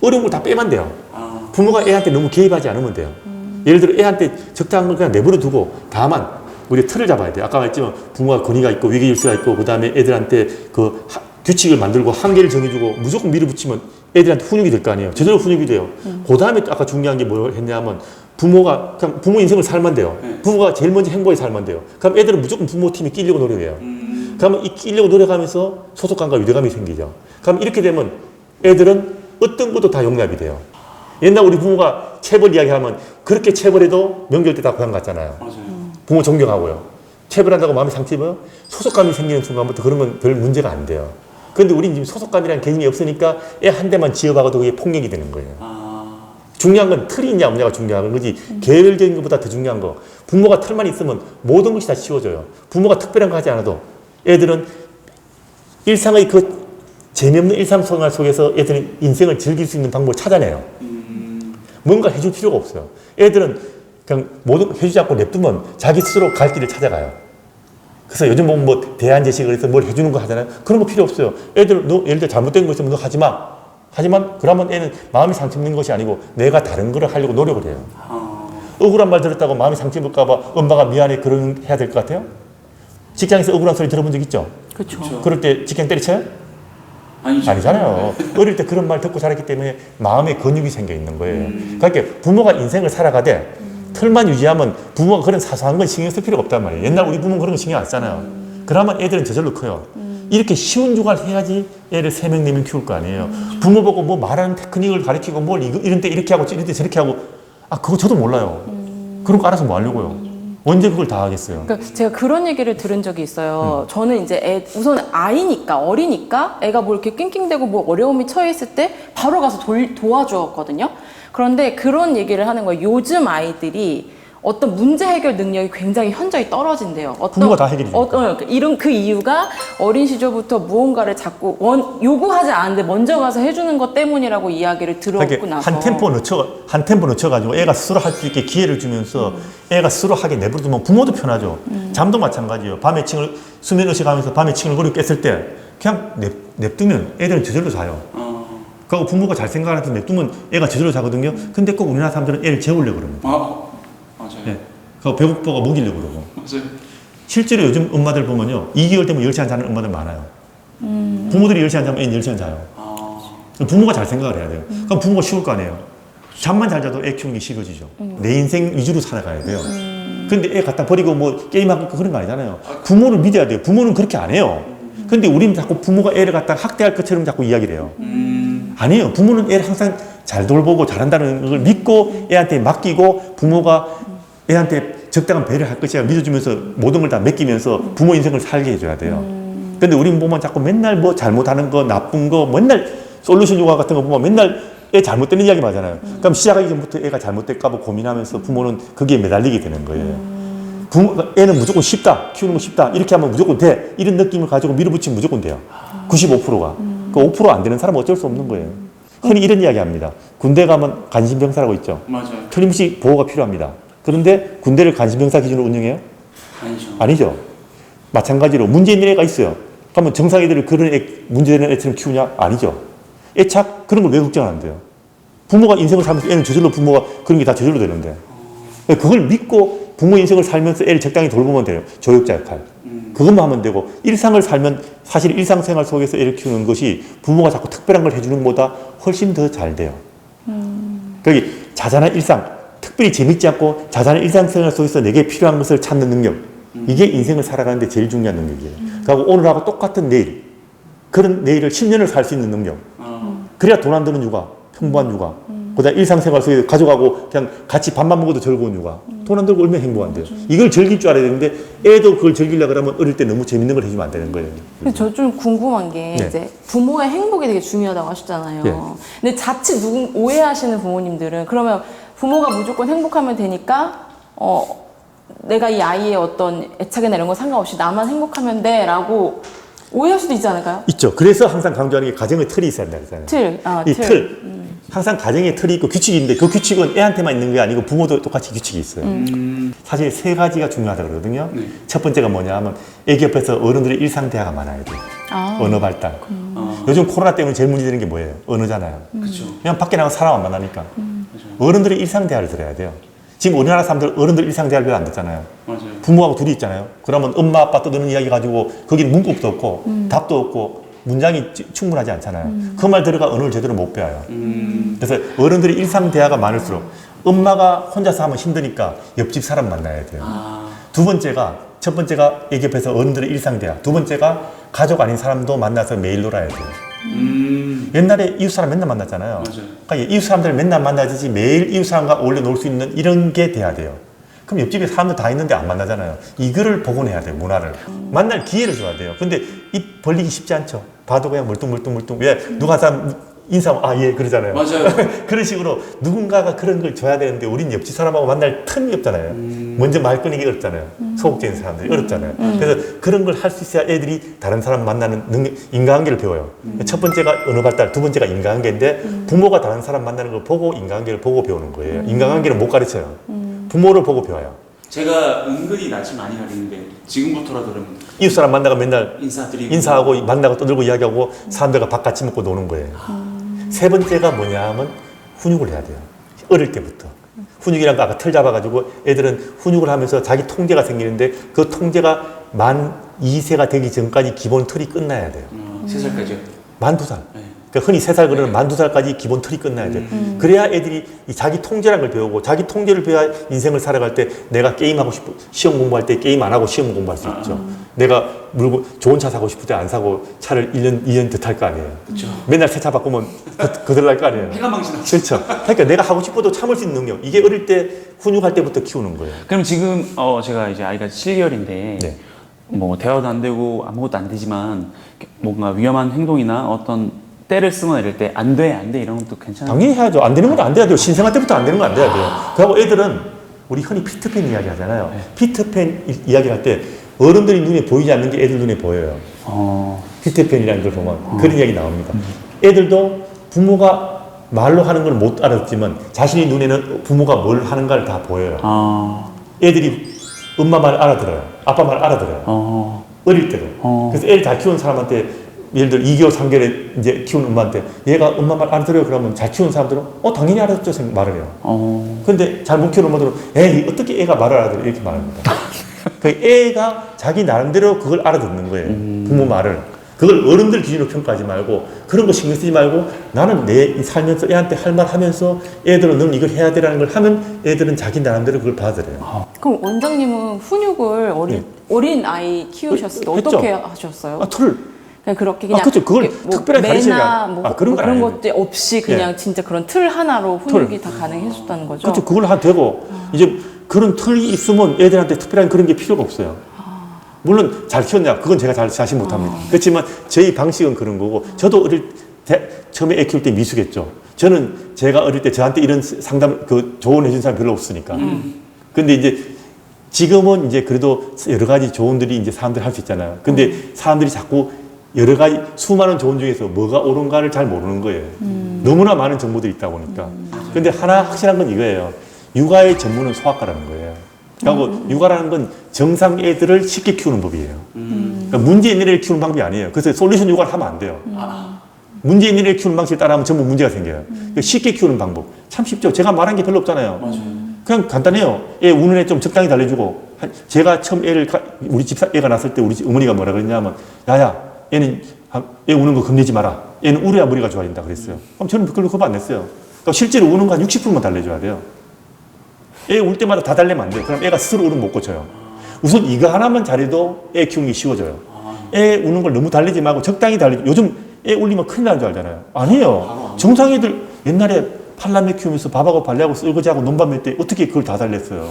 Speaker 3: 어려운 걸 다 빼면 돼요. 부모가 애한테 너무 개입하지 않으면 돼요. 예를 들어 애한테 적당한 걸 그냥 내버려 두고 다만 우리 틀을 잡아야 돼요. 아까 말했지만 부모가 권위가 있고 위계질서가 있고 그 다음에 애들한테 그 규칙을 만들고 한계를 정해주고 무조건 밀어붙이면 애들한테 훈육이 될 거 아니에요. 저절로 훈육이 돼요. 그 다음에 또 아까 중요한 게 뭘 했냐면 부모가 그냥 부모 인생을 살면 돼요. 부모가 제일 먼저 행복하게 살면 돼요. 그럼 애들은 무조건 부모 팀에 끼려고 노력해요. 그러면 이 끼려고 노력하면서 소속감과 유대감이 생기죠. 그럼 이렇게 되면 애들은 어떤 것도 다 용납이 돼요. 옛날 우리 부모가 체벌 이야기하면 그렇게 체벌해도 명절 때 다 고향 갔잖아요. 부모 존경하고요. 체벌한다고 마음이 상처 입어요? 소속감이 생기는 순간부터 그런 건 별 문제가 안 돼요. 그런데 우린 지금 소속감이라는 개념이 없으니까 애 한 대만 지어박아도 그게 폭력이 되는 거예요. 중요한 건 틀이 있냐 없냐가 중요한 거지 개별적인 것보다 더 중요한 거. 부모가 틀만 있으면 모든 것이 다 쉬워져요. 부모가 특별한 거 하지 않아도 애들은 일상의 그 재미없는 일상생활 속에서 애들은 인생을 즐길 수 있는 방법을 찾아내요. 뭔가 해줄 필요가 없어요. 애들은 그냥 모든 해주지 않고 냅두면 자기 스스로 갈 길을 찾아가요. 그래서 요즘 보면 뭐 대안제식을 해서 뭘 해주는 거 하잖아요. 그런 거 필요 없어요. 애들 너 예를 들어 잘못된 거 있으면 너 하지 마. 하지만 그러면 애는 마음이 상처 입는 것이 아니고 내가 다른 거를 하려고 노력을 해요. 억울한 말 들었다고 마음이 상처 입을까 봐 엄마가 미안해 그런 해야 될 것 같아요? 직장에서 억울한 소리 들어본 적 있죠?
Speaker 1: 그렇죠.
Speaker 3: 그럴 때 직장 때리쳐요? 아니잖아요. 어릴 때 그런 말 듣고 자랐기 때문에 마음에 근육이 생겨 있는 거예요. 그러니까 부모가 인생을 살아가되 틀만 유지하면 부모가 그런 사소한 건 신경 쓸 필요가 없단 말이에요. 옛날 우리 부모는 그런 거 신경 안 쓰잖아요. 그러면 애들은 저절로 커요. 이렇게 쉬운 육아를 해야지 애를 3명, 4명 키울 거 아니에요. 부모 보고 뭐 말하는 테크닉을 가르치고 뭘 이런 때 이렇게 하고 이런 때 저렇게 하고 그거 저도 몰라요. 그런 거 알아서 뭐 하려고요. 언제 그걸 다 하겠어요.
Speaker 1: 그러니까 제가 그런 얘기를 들은 적이 있어요. 저는 이제 우선 아이니까 어리니까 애가 뭐 이렇게 낑낑대고 뭐 어려움이 처해 있을 때 바로 가서 도와주었거든요. 그런데 그런 얘기를 하는 거예요. 요즘 아이들이 어떤 문제 해결 능력이 굉장히 현저히 떨어진대요.
Speaker 3: 부모가 다 해결이 되니까.
Speaker 1: 이런 그 이유가 어린 시절부터 무언가를 자꾸 요구하지 않는데 먼저 가서 해주는 것 때문이라고 이야기를 들었고 나서
Speaker 3: 한 템포 늦춰가지고 애가 스스로 할 수 있게 기회를 주면서 애가 스스로 하게 내버려두면 부모도 편하죠. 잠도 마찬가지예요. 밤에 수면 의식하면서 밤에 칭얼거리고 깼을 때 그냥 냅두면 애들은 저절로 자요. 그리고 부모가 잘 생각하면서 냅두면 애가 저절로 자거든요. 근데 꼭 우리나라 사람들은 애를 재우려고 그럽니다.
Speaker 2: 맞아요.
Speaker 3: 네. 그 배고프고 먹이려고 그러고.
Speaker 2: 맞아요.
Speaker 3: 실제로 요즘 엄마들 보면요. 2개월 되면 10시간 자는 엄마들 많아요. 부모들이 10시간 자면 애는 10시간 자요. 부모가 잘 생각을 해야 돼요. 그럼 부모가 쉬울 거 아니에요. 잠만 잘 자도 애 키우는 게 싫어지죠. 내 인생 위주로 살아가야 돼요. 근데 애 갖다 버리고 뭐 게임하고 그런 거 아니잖아요. 부모를 믿어야 돼요. 부모는 그렇게 안 해요. 근데 우리는 자꾸 부모가 애를 갖다 학대할 것처럼 자꾸 이야기를 해요. 아니에요. 부모는 애를 항상 잘 돌보고 잘한다는 걸 믿고 애한테 맡기고 부모가 애한테 적당한 배려를 할 것이야 믿어주면서 모든 걸 다 맡기면서 부모 인생을 살게 해줘야 돼요. 근데 우리 보면 자꾸 맨날 뭐 잘못하는 거 나쁜 거 맨날 솔루션 요가 같은 거 보면 맨날 애 잘못되는 이야기만 하잖아요. 그럼 시작하기 전부터 애가 잘못될까 봐 고민하면서 부모는 거기에 매달리게 되는 거예요. 애는 무조건 쉽다. 키우는 거 쉽다. 이렇게 하면 무조건 돼. 이런 느낌을 가지고 밀어붙이면 무조건 돼요. 95%가. 그 5% 안 되는 사람은 어쩔 수 없는 거예요. 흔히 이런 이야기 합니다. 군대 가면 간신병사라고 있죠.
Speaker 2: 맞아요.
Speaker 3: 틀림없이 보호가 필요합니다. 그런데 군대를 간신병사 기준으로 운영해요? 아니죠. 마찬가지로 문제 있는 애가 있어요. 그러면 정상 애들을 그런 문제되는 애처럼 키우냐? 아니죠. 애착 그런 걸 왜 걱정하는데요? 부모가 인생을 살면서 애는 저절로 부모가 그런 게 다 저절로 되는데 그걸 믿고 부모 인생을 살면서 애를 적당히 돌보면 돼요. 조력자 역할. 그것만 하면 되고 일상을 살면 사실 일상생활 속에서 애를 키우는 것이 부모가 자꾸 특별한 걸 해주는 것보다 훨씬 더 잘 돼요. 거기 자잘한 일상 특별히 재밌지 않고 자잘한 일상생활 속에서 내게 필요한 것을 찾는 능력. 이게 인생을 살아가는데 제일 중요한 능력이에요. 그리고 오늘하고 똑같은 내일. 그런 내일을 10년을 살 수 있는 능력. 그래야 돈 안 드는 육아, 평범한 육아. 그다음 일상생활 속에 가져가고 그냥 같이 밥만 먹어도 즐거운 육아. 돈 안 들고 얼마나 행복한데요. 이걸 즐길 줄 알아야 되는데 애도 그걸 즐기려고 그러면 어릴 때 너무 재밌는 걸 해주면 안 되는 거예요.
Speaker 1: 근데 저 좀 궁금한 게
Speaker 3: 네.
Speaker 1: 이제 부모의 행복이 되게 중요하다고 하셨잖아요.
Speaker 3: 네.
Speaker 1: 근데 자칫 오해하시는 부모님들은 그러면 부모가 무조건 행복하면 되니까 내가 이 아이의 어떤 애착이나 이런 거 상관없이 나만 행복하면 돼라고 오해할 수도 있지 않을까요?
Speaker 3: 있죠. 그래서 항상 강조하는 게 가정의 틀이 있어야 된다 그랬잖아요.
Speaker 1: 틀.
Speaker 3: 이 틀. 항상 가정에 틀이 있고 규칙이 있는데 그 규칙은 애한테만 있는 게 아니고 부모도 똑같이 규칙이 있어요. 사실 세 가지가 중요하다 그러거든요.
Speaker 2: 네.
Speaker 3: 첫 번째가 뭐냐 하면 애기 옆에서 어른들의 일상 대화가 많아야 돼요.
Speaker 1: 아.
Speaker 3: 언어 발달. 요즘 코로나 때문에 제일 문제되는 게 뭐예요? 언어잖아요.
Speaker 2: 그렇죠.
Speaker 3: 그냥 밖에 나가서 사람 안 만나니까.
Speaker 2: 맞아요.
Speaker 3: 어른들의 일상 대화를 들어야 돼요. 지금 우리나라 사람들 어른들 일상 대화를 별로 안 듣잖아요.
Speaker 2: 맞아요.
Speaker 3: 부모하고 둘이 있잖아요. 그러면 엄마 아빠 떠드는 이야기 가지고 거기는 문법도 없고 답도 없고 문장이 충분하지 않잖아요. 그 말 들어가 언어를 제대로 못 배워요. 그래서 어른들의 일상 대화가 많을수록 엄마가 혼자서 하면 힘드니까 옆집 사람 만나야 돼요.
Speaker 2: 아,
Speaker 3: 첫 번째가 애기 옆에서 어른들의 일상 대화. 두 번째가 가족 아닌 사람도 만나서 매일 놀아야 돼요. 옛날에 이웃 사람 맨날 만났잖아요.
Speaker 2: 맞아요.
Speaker 3: 그러니까 이웃 사람들 맨날 만나듯이 매일 이웃 사람과 어울려 놀 수 있는 이런 게 돼야 돼요. 그럼 옆집에 사람들 다 있는데 안 만나잖아요. 이거를 복원해야 돼요, 문화를. 만날 기회를 줘야 돼요. 근데 입 벌리기 쉽지 않죠. 봐도 그냥 멀뚱멀뚱. 왜? 누가 한 사람 인사하면, 아, 예, 그러잖아요.
Speaker 2: 맞아요.
Speaker 3: 그런 식으로 누군가가 그런 걸 줘야 되는데 우린 옆집 사람하고 만날 틈이 없잖아요. 먼저 말 끊기 어렵잖아요. 소극적인 사람들이 어렵잖아요. 그래서 그런 걸 할 수 있어야 애들이 다른 사람 만나는 능력, 인간관계를 배워요. 첫 번째가 언어 발달, 두 번째가 인간관계인데 부모가 다른 사람 만나는 걸 보고 인간관계를 보고 배우는 거예요. 인간관계는 못 가르쳐요. 부모를 보고 배워요.
Speaker 2: 제가 은근히 낯이 많이 가리는데 지금부터라도 그러면
Speaker 3: 이웃 사람 만나가 맨날
Speaker 2: 인사드리고
Speaker 3: 인사하고 만나고 떠들고 이야기하고 사람들과 밥 같이 먹고 노는 거예요. 세 번째가 뭐냐 하면 훈육을 해야 돼요. 어릴 때부터. 훈육이란 거 아까 틀 잡아가지고 애들은 훈육을 하면서 자기 통제가 생기는데 그 통제가 만 2세가 되기 전까지 기본 틀이 끝나야 돼요.
Speaker 2: 3살까지요?
Speaker 3: 만 2살.
Speaker 2: 네.
Speaker 3: 그러니까 흔히 3살 그러는 만 2살까지 기본 틀이 끝나야 돼요. 그래야 애들이 이 자기 통제라는 걸 배우고 자기 통제를 배워야 인생을 살아갈 때 내가 게임하고 싶어 시험 공부할 때 게임 안 하고 시험 공부할 수 있죠. 내가 물고 좋은 차 사고 싶을 때 안 사고 차를 2년 더 탈 거 아니에요.
Speaker 2: 그렇죠.
Speaker 3: 맨날 새 차 바꾸면 그대로 날 거 아니에요.
Speaker 2: 해가 망신하죠.
Speaker 3: 그렇죠. 그러니까 내가 하고 싶어도 참을 수 있는 능력. 이게 어릴 때 훈육할 때부터 키우는 거예요.
Speaker 2: 그럼 지금 제가 이제 아이가 7개월인데
Speaker 3: 네.
Speaker 2: 뭐 대화도 안 되고 아무것도 안 되지만 뭔가 위험한 행동이나 어떤 때를 쓰거나 이럴 때 안 돼 이런 것도 괜찮아요?
Speaker 3: 당연히 해야죠. 안 되는 건 안 돼야 돼요. 신생아 때부터 안 되는 건 안 돼야 돼요. 그리고 애들은 우리 흔히 피터팬 이야기 하잖아요.
Speaker 2: 네.
Speaker 3: 피터팬 이야기 할 때 어른들이 눈에 보이지 않는 게 애들 눈에 보여요. 피터팬이라는 걸 보면 그런 이야기 나옵니다. 애들도 부모가 말로 하는 걸 못 알아듣지만 자신의 눈에는 부모가 뭘 하는가를 다 보여요. 애들이 엄마 말 알아들어요. 아빠 말 알아들어요. 어릴 때도. 그래서 애를 잘 키우는 사람한테 예를 들어 2개월, 3개월에 이제 키우는 엄마한테 얘가 엄마 말 알아들어요. 그러면 잘 키우는 사람들은 당연히 알아듣죠. 말을 해요. 근데 잘 못 키우는 엄마들은 에이, 어떻게 애가 말을 알아들어? 이렇게 말합니다. 그 애가 자기 나름대로 그걸 알아듣는 거예요. 부모 말을. 그걸 어른들 기준으로 평가하지 말고 그런 거 신경 쓰지 말고 나는 내 살면서 애한테 할 말 하면서 애들은 넌 이걸 해야 되라는 걸 하면 애들은 자기 나름대로 그걸 받아들여요.
Speaker 1: 그럼 원장님은 훈육을 어린 아이 키우셨을 때
Speaker 3: 했죠.
Speaker 1: 어떻게 하셨어요? 그냥 그렇게 그냥
Speaker 3: 그렇죠. 그걸
Speaker 1: 이렇게
Speaker 3: 특별하게 가르치는 게
Speaker 1: 매나
Speaker 3: 아니에요.
Speaker 1: 뭐
Speaker 3: 그런 건
Speaker 1: 그런
Speaker 3: 아니에요.
Speaker 1: 것들 없이 그냥 진짜 그런 틀 하나로 훈육이 다 가능해졌다는 거죠?
Speaker 3: 그렇죠. 그걸 한 되고 이제 그런 틀이 있으면 애들한테 특별한 그런 게 필요가 없어요. 물론 잘 키웠냐 그건 제가 잘 자신 못합니다. 그렇지만 저희 방식은 그런 거고 저도 어릴 때 처음에 애 키울 때 미숙했죠. 저는 제가 어릴 때 저한테 이런 상담 조언해 준 사람 별로 없으니까. 근데 이제 지금은 이제 그래도 여러 가지 조언들이 이제 사람들이 할 수 있잖아요. 근데 사람들이 자꾸 여러 가지 수많은 조언 중에서 뭐가 옳은가를 잘 모르는 거예요. 너무나 많은 정보들이 있다 보니까. 근데 하나 확실한 건 이거예요. 육아의 전문은 소아과라는 거예요. 그리고 육아라는 건 정상 애들을 쉽게 키우는 법이에요. 그러니까 문제 있는 애를 키우는 방법이 아니에요. 그래서 솔루션 육아를 하면 안 돼요. 문제 있는 애를 키우는 방식을 따라하면 전부 문제가 생겨요. 그러니까 쉽게 키우는 방법. 참 쉽죠. 제가 말한 게 별로 없잖아요. 그냥 간단해요. 애 우는 애 좀 적당히 달래주고. 제가 처음 우리 집 애가 났을 때 우리 어머니가 뭐라 그랬냐면 야야 애는 애 우는 거 겁내지 마라. 애는 울어야 머리가 좋아진다 그랬어요. 그럼 저는 별로 겁 안 냈어요. 그러니까 실제로 우는 거 한 60%만 달래줘야 돼요. 애 울 때마다 다 달래면 안 돼요. 그럼 애가 스스로 울으면 못 고쳐요. 우선 이거 하나만 잘해도 애 키우는 게 쉬워져요. 애 우는 걸 너무 달래지 말고 적당히 달래줘. 요즘 애 울리면 큰일 나는 줄 알잖아요. 아니에요. 정상 애들 옛날에 팔남매 키우면서 밥하고 발레하고 설거지하고 논밭 때 어떻게 그걸 다 달랬어요.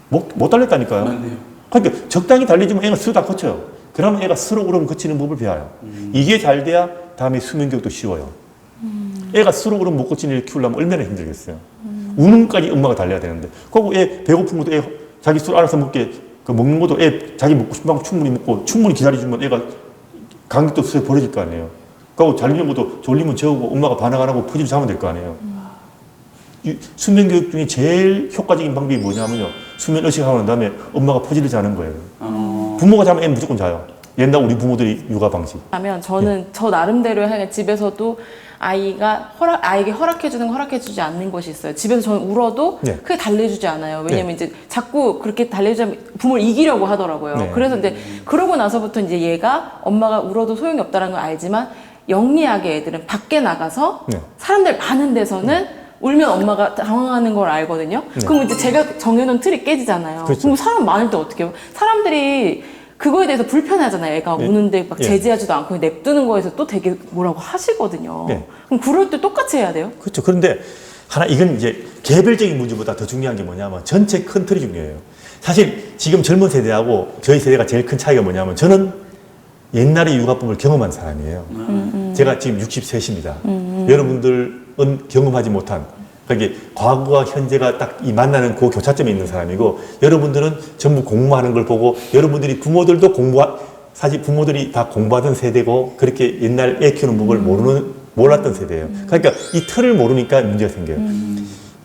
Speaker 3: 못 달랬다니까요.
Speaker 2: 맞네요.
Speaker 3: 그러니까 적당히 달래주면 애가 스스로 다 고쳐요. 그러면 애가 스스로 울으면 고치는 법을 배워요. 이게 잘 돼야 다음에 수면교육도 쉬워요. 애가 스스로 울으면 못 고치는 애를 키우려면 얼마나 힘들겠어요. 우는까지 엄마가 달려야 되는데. 그리고 애 배고픈 것도 애 자기 스스로 알아서 먹게 그 먹는 것도 애 자기 먹고 싶은 만큼 충분히 먹고 충분히 기다려주면 애가 간격도 스스로 벌어질 거 아니에요. 그리고 자려는 것도 졸리면 재우고 엄마가 반항 안 하고 퍼즐 자면 될 거 아니에요. 이 수면 교육 중에 제일 효과적인 방법이 뭐냐면요. 수면 의식하고 난 다음에 엄마가 퍼즐을 자는 거예요. 부모가 자면 애는 무조건 자요. 옛날 우리 부모들이 육아 방식.
Speaker 1: 하면 저는 저 나름대로 집에서도 아이에게 허락해주는 거 허락해주지 않는 것이 있어요. 집에서 저는 울어도
Speaker 3: 네.
Speaker 1: 크게 달래주지 않아요. 왜냐면 이제 자꾸 그렇게 달래주면 부모를 이기려고 하더라고요.
Speaker 3: 네.
Speaker 1: 그래서 이제 그러고 나서부터 이제 얘가 엄마가 울어도 소용이 없다는 걸 알지만 영리하게 애들은 밖에 나가서
Speaker 3: 네.
Speaker 1: 사람들 많은 데서는 울면 엄마가 당황하는 걸 알거든요.
Speaker 3: 네.
Speaker 1: 그럼 이제 제가 정해놓은 틀이 깨지잖아요.
Speaker 3: 그렇죠.
Speaker 1: 그럼 사람 많을 때 어떻게 해요? 사람들이 그거에 대해서 불편하잖아요. 애가
Speaker 3: 네.
Speaker 1: 우는데 막
Speaker 3: 예.
Speaker 1: 제지하지도 않고 냅두는 거에서 또 되게 뭐라고 하시거든요.
Speaker 3: 네.
Speaker 1: 그럼 그럴 때 똑같이 해야 돼요?
Speaker 3: 그렇죠. 그런데 이건 이제 개별적인 문제보다 더 중요한 게 뭐냐면 전체 큰 틀이 중요해요. 사실 지금 젊은 세대하고 저희 세대가 제일 큰 차이가 뭐냐면 저는 옛날에 육아법을 경험한 사람이에요. 제가 지금 63입니다. 여러분들은 경험하지 못한 그게 과거와 현재가 딱 이 만나는 그 교차점에 있는 사람이고 여러분들은 전부 공부하는 걸 보고 여러분들이 부모들도 사실 부모들이 다 공부하던 세대고 그렇게 옛날 애 키우는 법을 몰랐던 세대예요. 그러니까 이 틀을 모르니까 문제가 생겨요.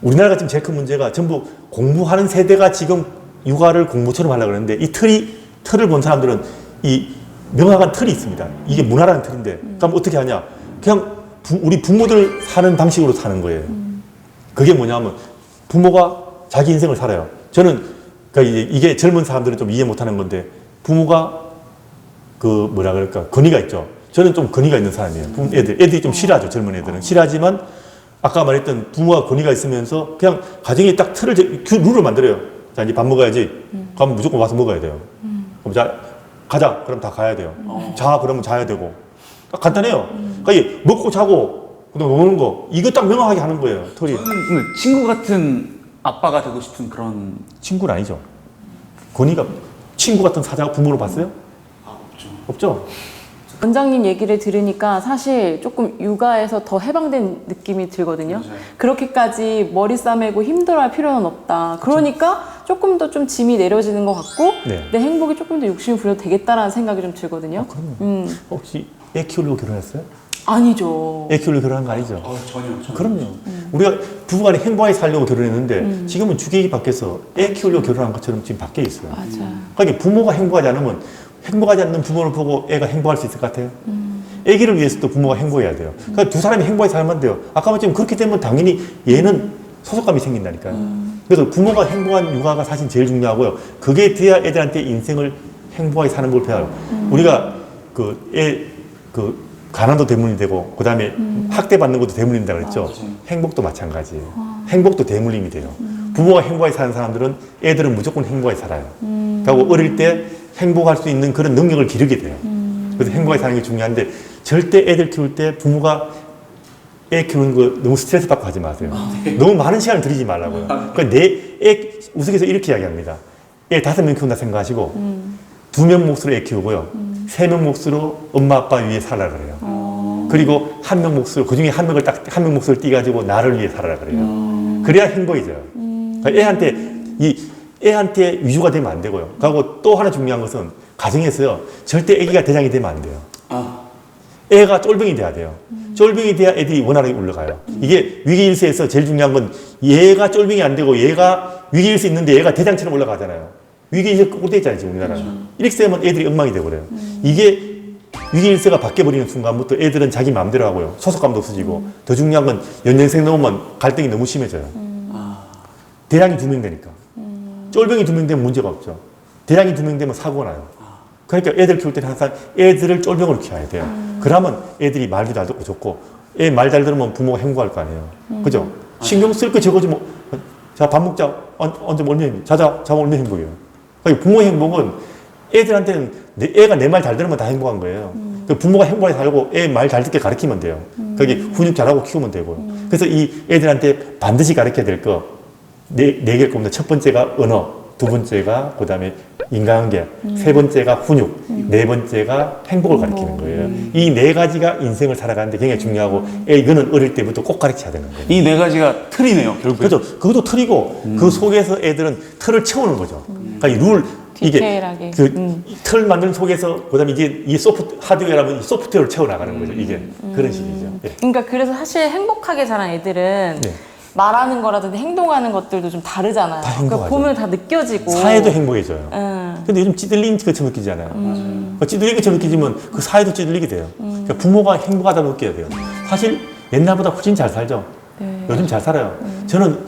Speaker 3: 우리나라가 지금 제일 큰 문제가 전부 공부하는 세대가 지금 육아를 공부처럼 하려고 그러는데 이 틀을 본 사람들은 이 명확한 틀이 있습니다. 이게 문화라는 틀인데 그럼 어떻게 하냐? 그냥 우리 부모들 사는 방식으로 사는 거예요. 그게 뭐냐면 부모가 자기 인생을 살아요. 저는 그러니까 이게 젊은 사람들은 좀 이해 못하는 건데 부모가 그 뭐라 그럴까 권위가 있죠. 저는 좀 권위가 있는 사람이에요. 애들이 좀 싫어하죠. 젊은 애들은 싫어하지만 아까 말했던 부모가 권위가 있으면서 그냥 가정에 딱 룰을 만들어요. 자 이제 밥 먹어야지. 그럼 무조건 와서 먹어야 돼요. 그럼 자 가자. 그럼 다 가야 돼요. 자 그러면 자야 되고. 간단해요. 그러니까 먹고 자고 노는 거 이거 딱 명확하게 하는 거예요. 틀이.
Speaker 2: 저는 근데 친구 같은 아빠가 되고 싶은 그런.
Speaker 3: 친구는 아니죠. 권위가 친구 같은 사자가 부모를 봤어요?
Speaker 2: 없죠.
Speaker 3: 없죠.
Speaker 1: 원장님 얘기를 들으니까 사실 조금 육아에서 더 해방된 느낌이 들거든요.
Speaker 2: 맞아요.
Speaker 1: 그렇게까지 머리 싸매고 힘들어할 필요는 없다. 그러니까 조금 더 좀 짐이 내려지는 것 같고
Speaker 3: 네.
Speaker 1: 내 행복이 조금 더 욕심을 부려도 되겠다라는 생각이 좀 들거든요.
Speaker 3: 그럼요. 혹시 애 키우려고 결혼했어요?
Speaker 1: 아니죠.
Speaker 3: 애 키우려고 결혼한 거 아니죠?
Speaker 2: 전혀.
Speaker 3: 그럼요. 우리가 부부간에 행복하게 살려고 결혼했는데 지금은 주객이 바뀌어서 애 키우려고 결혼한 것처럼 지금 바뀌어 있어요.
Speaker 1: 맞아.
Speaker 3: 그러니까 부모가 행복하지 않으면 행복하지 않는 부모를 보고 애가 행복할 수 있을 것 같아요? 애기를 위해서도 부모가 행복해야 돼요. 그러니까 두 사람이 행복하게 살면 돼요. 아까 말했지만 그렇게 되면 당연히 얘는 소속감이 생긴다니까요. 그래서 부모가 행복한 육아가 사실 제일 중요하고요. 그게 돼야 애들한테 인생을 행복하게 사는 걸 배워요. 우리가 가난도 대문이 되고 그 다음에 학대받는 것도 대문이 된다고 그랬죠. 행복도 마찬가지예요. 행복도 대물림이 돼요. 부모가 행복하게 사는 사람들은 애들은 무조건 행복하게 살아요. 그리고 어릴 때 행복할 수 있는 그런 능력을 기르게 돼요. 그래서 행복하게 사는 게 중요한데 절대 애들 키울 때 부모가 애 키우는 거 너무 스트레스 받고 하지 마세요. 너무 많은 시간을 들이지 말라고요. 그러니까 내 애 우스갯소리로 이렇게 이야기합니다. 애 5명 키운다 생각하시고 2명 몫으로 애 키우고요. 3명 몫으로 엄마 아빠 위해 살아라 그래요. 그리고 1명 몫으로 그중에 한 명 몫을 띄가지고 나를 위해 살아라 그래요. 그래야 행복해져요. 그러니까 애한테 위주가 되면 안 되고요. 그리고 또 하나 중요한 것은 가정에서요. 절대 애기가 대장이 되면 안 돼요. 애가 쫄병이 돼야 돼요. 쫄병이 돼야 애들이 원활하게 올라가요. 이게 위기일세에서 제일 중요한 건 얘가 쫄병이 안 되고 얘가 위기일세 있는데 얘가 대장처럼 올라가잖아요. 위기일세 꼴대 있잖아요, 지금 우리나라는. 이렇게 되면 애들이 엉망이 되버려요. 이게 위기일세가 바뀌어버리는 순간부터 애들은 자기 마음대로 하고요. 소속감도 없어지고. 더 중요한 건 연년생 넘으면 갈등이 너무 심해져요. 대장이 2명 되니까. 쫄병이 2명 되면 문제가 없죠. 대장이 2명 되면 사고가 나요. 그러니까 애들 키울 때는 항상 애들을 쫄병으로 키워야 돼요. 그러면 애들이 말도 잘 듣고 좋고, 애 말 잘 들으면 부모가 행복할 거 아니에요. 그죠? 신경 쓸 거 저거지 뭐. 자, 밥 먹자. 언제 얼마나 행복해. 자자, 얼마나 행복해요. 그러니까 부모의 행복은 애들한테는 애가 내 말 잘 들으면 다 행복한 거예요. 부모가 행복하게 살고 애 말 잘 듣게 가르치면 돼요. 그게 훈육 잘하고 키우면 되고. 그래서 이 애들한테 반드시 가르쳐야 될 거, 네 개일 겁니다. 첫 번째가 언어, 두 번째가 그 다음에 인간관계, 세 번째가 훈육, 네 번째가 행복을 가르치는 거예요. 이 4가지가 인생을 살아가는데 굉장히 중요하고 이거는 어릴 때부터 꼭 가르쳐야 되는 거예요.
Speaker 2: 이 4가지가 틀이네요, 결국에.
Speaker 3: 그렇죠. 그것도 틀이고 그 속에서 애들은 틀을 채우는 거죠. 그러니까 이
Speaker 1: 디테일하게.
Speaker 3: 틀 만드는 속에서 그다음에 이게 하드웨어라면 이 소프트웨어를 채워 나가는 거죠. 이게 그런 식이죠. 예.
Speaker 1: 그러니까 그래서 사실 행복하게 자란 애들은
Speaker 3: 네.
Speaker 1: 말하는 거라든지 행동하는 것들도 좀 다르잖아요.
Speaker 3: 다
Speaker 1: 그러니까
Speaker 3: 행복하죠.
Speaker 1: 보면 다 느껴지고.
Speaker 3: 사회도 행복해져요. 근데 요즘 찌들린 것처럼 느끼잖아요. 그 찌들린 것처럼 느끼지만 그 사회도 찌들리게 돼요. 그러니까 부모가 행복하다고 느껴야 돼요. 사실 옛날보다 훨씬 잘 살죠.
Speaker 1: 네.
Speaker 3: 요즘 잘 살아요. 저는